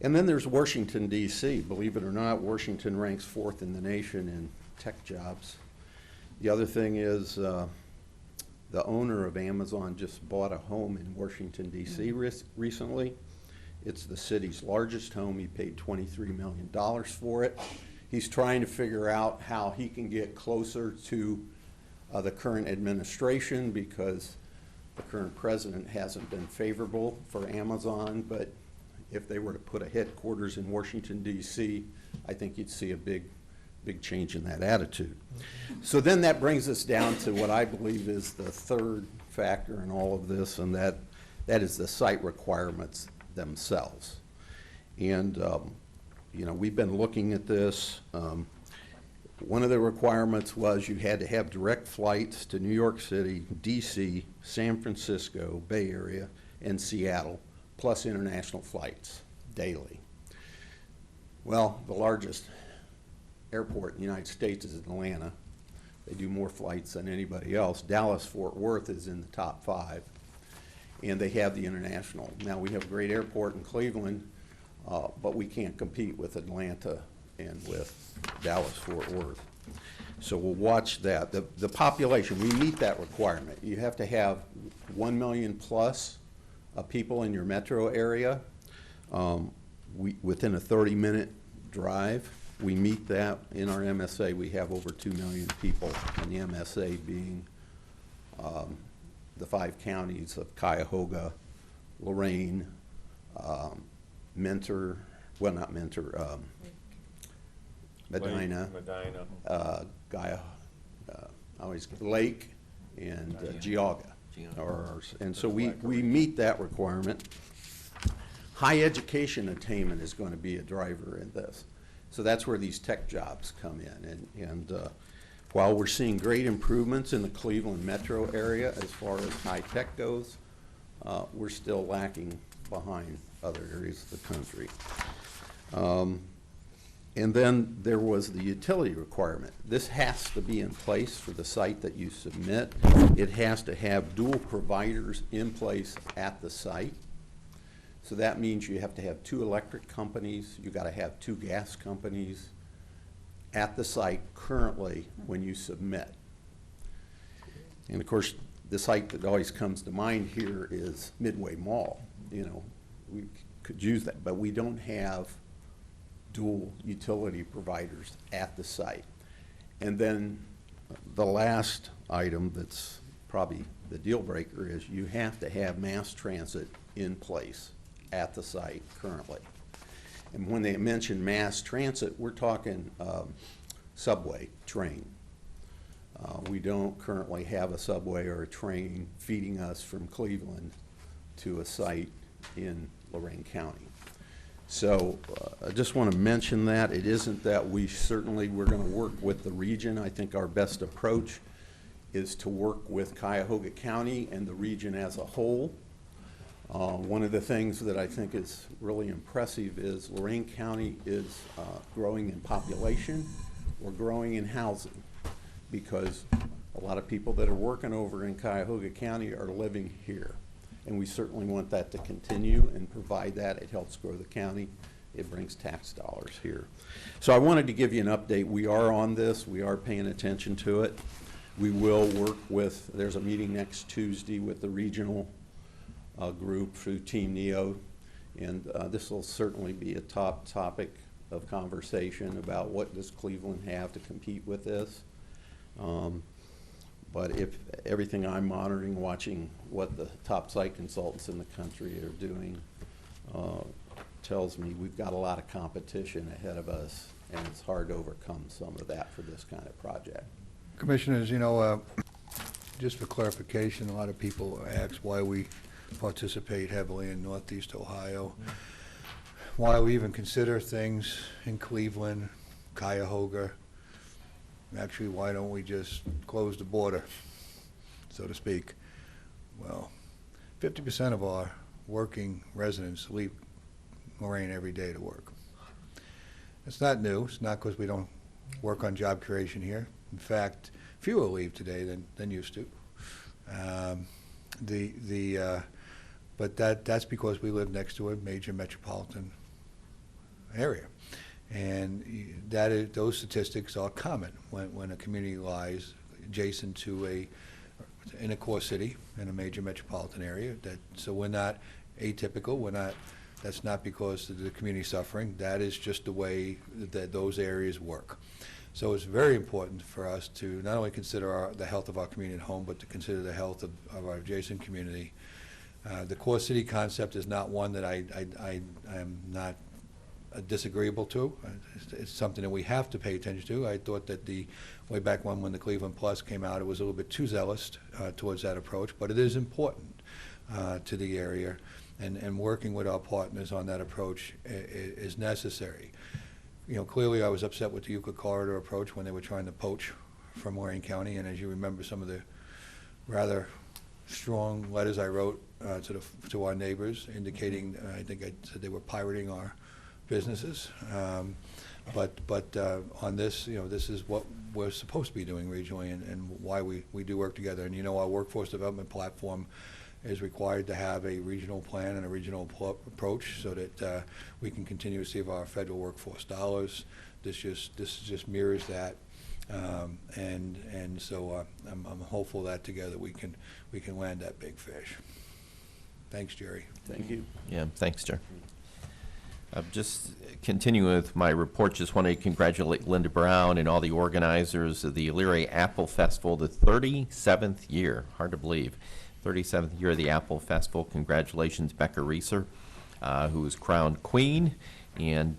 Speaker 17: And then there's Washington, D.C. Believe it or not, Washington ranks 4th in the nation in tech jobs. The other thing is the owner of Amazon just bought a home in Washington, D.C. recently. It's the city's largest home. He paid $23 million for it. He's trying to figure out how he can get closer to the current administration because the current president hasn't been favorable for Amazon, but if they were to put a headquarters in Washington, D.C., I think you'd see a big change in that attitude. So then that brings us down to what I believe is the third factor in all of this, and that is the site requirements themselves. And you know, we've been looking at this. One of the requirements was you had to have direct flights to New York City, D.C., San Francisco, Bay Area, and Seattle, plus international flights daily. Well, the largest airport in the United States is Atlanta. They do more flights than anybody else. Dallas-Fort Worth is in the top 5, and they have the international. Now, we have a great airport in Cleveland, but we can't compete with Atlanta and with Dallas-Fort Worth. So we'll watch that. The population, we meet that requirement. You have to have 1 million plus people in your metro area within a 30-minute drive. We meet that in our MSA. We have over 2 million people in the MSA, being the 5 counties of Cuyahoga, Lorain, Mentor, well, not Mentor, Medina, Lake, and Cuyahoga. And so we meet that requirement. High education attainment is going to be a driver in this. So that's where these tech jobs come in. And while we're seeing great improvements in the Cleveland metro area as far as high tech goes, we're still lacking behind other areas of the country. And then there was the utility requirement. This has to be in place for the site that you submit. It has to have dual providers in place at the site. So that means you have to have 2 electric companies, you got to have 2 gas companies at the site currently when you submit. And of course, the site that always comes to mind here is Midway Mall. You know, we could use that, but we don't have dual utility providers at the site. And then the last item that's probably the deal breaker is you have to have mass transit in place at the site currently. And when they mention mass transit, we're talking subway, train. We don't currently have a subway or a train feeding us from Cleveland to a site in Lorain County. So I just want to mention that. It isn't that we're going to work with the region. I think our best approach is to work with Cuyahoga County and the region as a whole. One of the things that I think is really impressive is Lorain County is growing in population. We're growing in housing because a lot of people that are working over in Cuyahoga County are living here. And we certainly want that to continue and provide that. It helps grow the county. It brings tax dollars here. So I wanted to give you an update. We are on this. We are paying attention to it. We will work with, there's a meeting next Tuesday with the regional group through Team NEO, and this will certainly be a top topic of conversation about what does Cleveland have to compete with this. But if everything I'm monitoring, watching what the top site consultants in the country are doing, tells me we've got a lot of competition ahead of us, and it's hard to overcome some of that for this kind of project.
Speaker 14: Commissioners, you know, just for clarification, a lot of people ask why we participate heavily in Northeast Ohio, why we even consider things in Cleveland, Cuyahoga. Actually, why don't we just close the border, so to speak? Well, 50% of our working residents leave Lorain every day to work. It's not new. It's not because we don't work on job creation here. In fact, fewer leave today than used to. But that's because we live next to a major metropolitan area. And those statistics are common when a community lies adjacent to in a core city, in a major metropolitan area. So we're not atypical. That's not because of the community suffering. That is just the way that those areas work. So it's very important for us to not only consider the health of our community at home, but to consider the health of our adjacent community. The core city concept is not one that I am not disagreeable to. It's something that we have to pay attention to. I thought that way back when the Cleveland Plus came out, it was a little bit too zealous towards that approach, but it is important to the area, and working with our partners on that approach is necessary. Clearly I was upset with the Euclid Corridor approach when they were trying to poach from Lorain County, and as you remember, some of the rather strong letters I wrote to our neighbors indicating, I think I said they were pirating our businesses. But on this, this is what we're supposed to be doing regionally, and why we do work together. And our workforce development platform is required to have a regional plan and a regional approach so that we can continue to receive our federal workforce dollars. This just mirrors that. And so I'm hopeful that together we can land that big fish. Thanks, Jerry.
Speaker 17: Thank you.
Speaker 6: Yeah, thanks, Jerry. Just continuing with my report, just want to congratulate Linda Brown and all the organizers of the Elyria Apple Festival, the 37th year, hard to believe, 37th year of the Apple Festival. Congratulations, Becca Reeser, who was crowned queen, and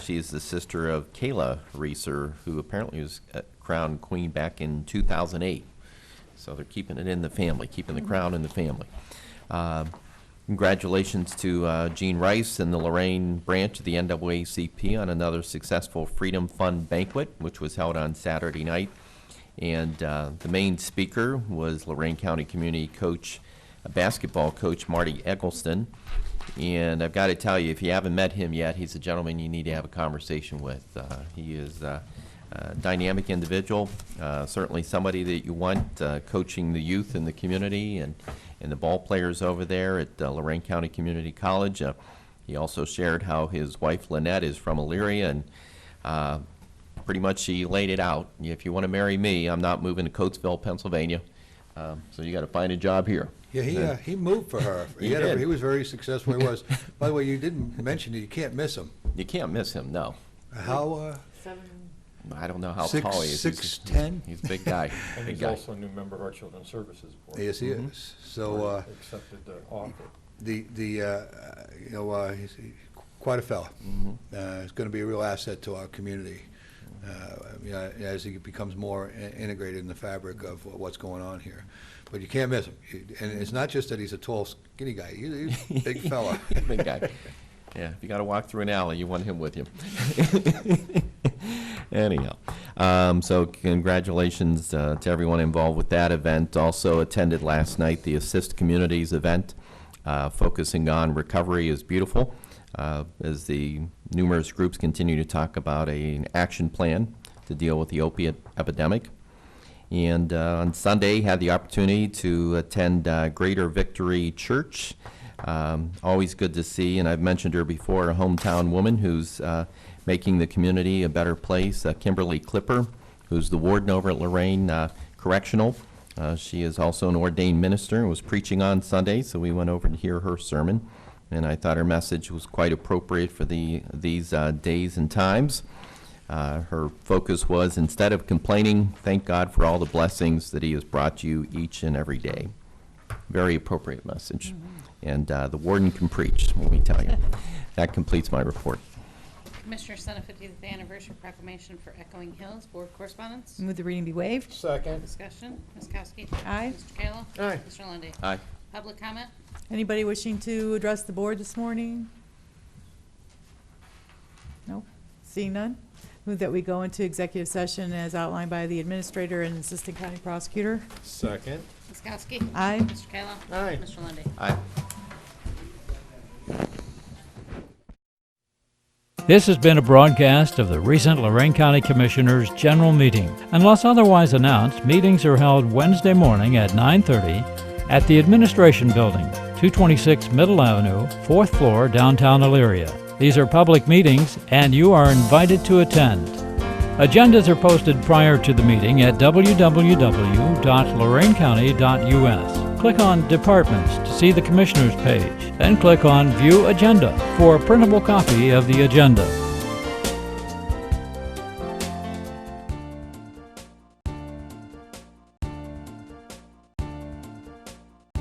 Speaker 6: she is the sister of Kayla Reeser, who apparently was crowned queen back in 2008. So they're keeping it in the family, keeping the crown in the family. Congratulations to Gene Rice and the Lorain branch of the NAACP on another successful Freedom Fund banquet, which was held on Saturday night. And the main speaker was Lorain County Community Coach, basketball coach Marty Eggleston. And I've got to tell you, if you haven't met him yet, he's a gentleman you need to have a conversation with. He is a dynamic individual, certainly somebody that you want coaching the youth in the community and the ball players over there at Lorain County Community College. He also shared how his wife Lynette is from Elyria, and pretty much she laid it out. If you want to marry me, I'm not moving to Coatesville, Pennsylvania, so you got to find a job here.
Speaker 14: Yeah, he moved for her.
Speaker 6: He did.
Speaker 14: He was very successful. He was. By the way, you didn't mention that you can't miss him.
Speaker 6: You can't miss him, no.
Speaker 14: How?
Speaker 6: I don't know how tall he is.
Speaker 14: 6'10"?
Speaker 6: He's a big guy.
Speaker 9: And
Speaker 6: big
Speaker 9: he's
Speaker 6: guy.
Speaker 9: also a new member of our Children's Services Board.
Speaker 14: Yes, he is. So
Speaker 9: Accepted the offer.
Speaker 14: He's quite a fella. He's going to be a real asset to our community as he becomes more integrated in the fabric of what's going on here. But you can't miss him. And it's not just that he's a tall, skinny guy. He's a big fella.
Speaker 6: Big guy. Yeah, if you got to walk through an alley, you want him with you. Anyhow, so congratulations to everyone involved with that event. Also attended last night the Assist Communities event, focusing on recovery is beautiful, as the numerous groups continue to talk about an action plan to deal with the opiate epidemic. And on Sunday, had the opportunity to attend Greater Victory Church. Always good to see, and I've mentioned her before, a hometown woman who's making the community a better place, Kimberly Clipper, who's the warden over at Lorain Correctional. She is also an ordained minister and was preaching on Sunday, so we went over to hear her sermon, and I thought her message was quite appropriate for these days and times. Her focus was, instead of complaining, thank God for all the blessings that He has brought you each and every day. Very appropriate message. And the warden can preach, let me tell you. That completes my report.
Speaker 5: Commissioner Senate 50th Anniversary Proclamation for Echoing Hills, Board Correspondence.
Speaker 2: Move the reading be waived.
Speaker 9: Second.
Speaker 5: Discussion, Ms. Kowski.
Speaker 2: Aye.
Speaker 5: Mr. Kayla.
Speaker 9: Aye.
Speaker 5: Mr. Lundy.
Speaker 6: Aye.
Speaker 5: Public comment?
Speaker 2: Anybody wishing to address the board this morning? No? Seeing none? Move that we go into executive session as outlined by the administrator and assistant county prosecutor.
Speaker 9: Second.
Speaker 5: Ms. Kowski.
Speaker 2: Aye.
Speaker 5: Mr. Kayla.
Speaker 9: Aye.
Speaker 5: Mr. Lundy.
Speaker 6: Aye.
Speaker 1: This has been a broadcast of the recent Lorain County Commissioners' General Meeting. Unless otherwise announced, meetings are held Wednesday morning at 9:30 at the Administration Building, 226 Middle Avenue, 4th floor, downtown Elyria. These are public meetings, and you are invited to attend. Agendas are posted prior to the meeting at www.loraincounty.us. Click on Departments to see the Commissioners page, then click on View Agenda for a printable copy of the agenda.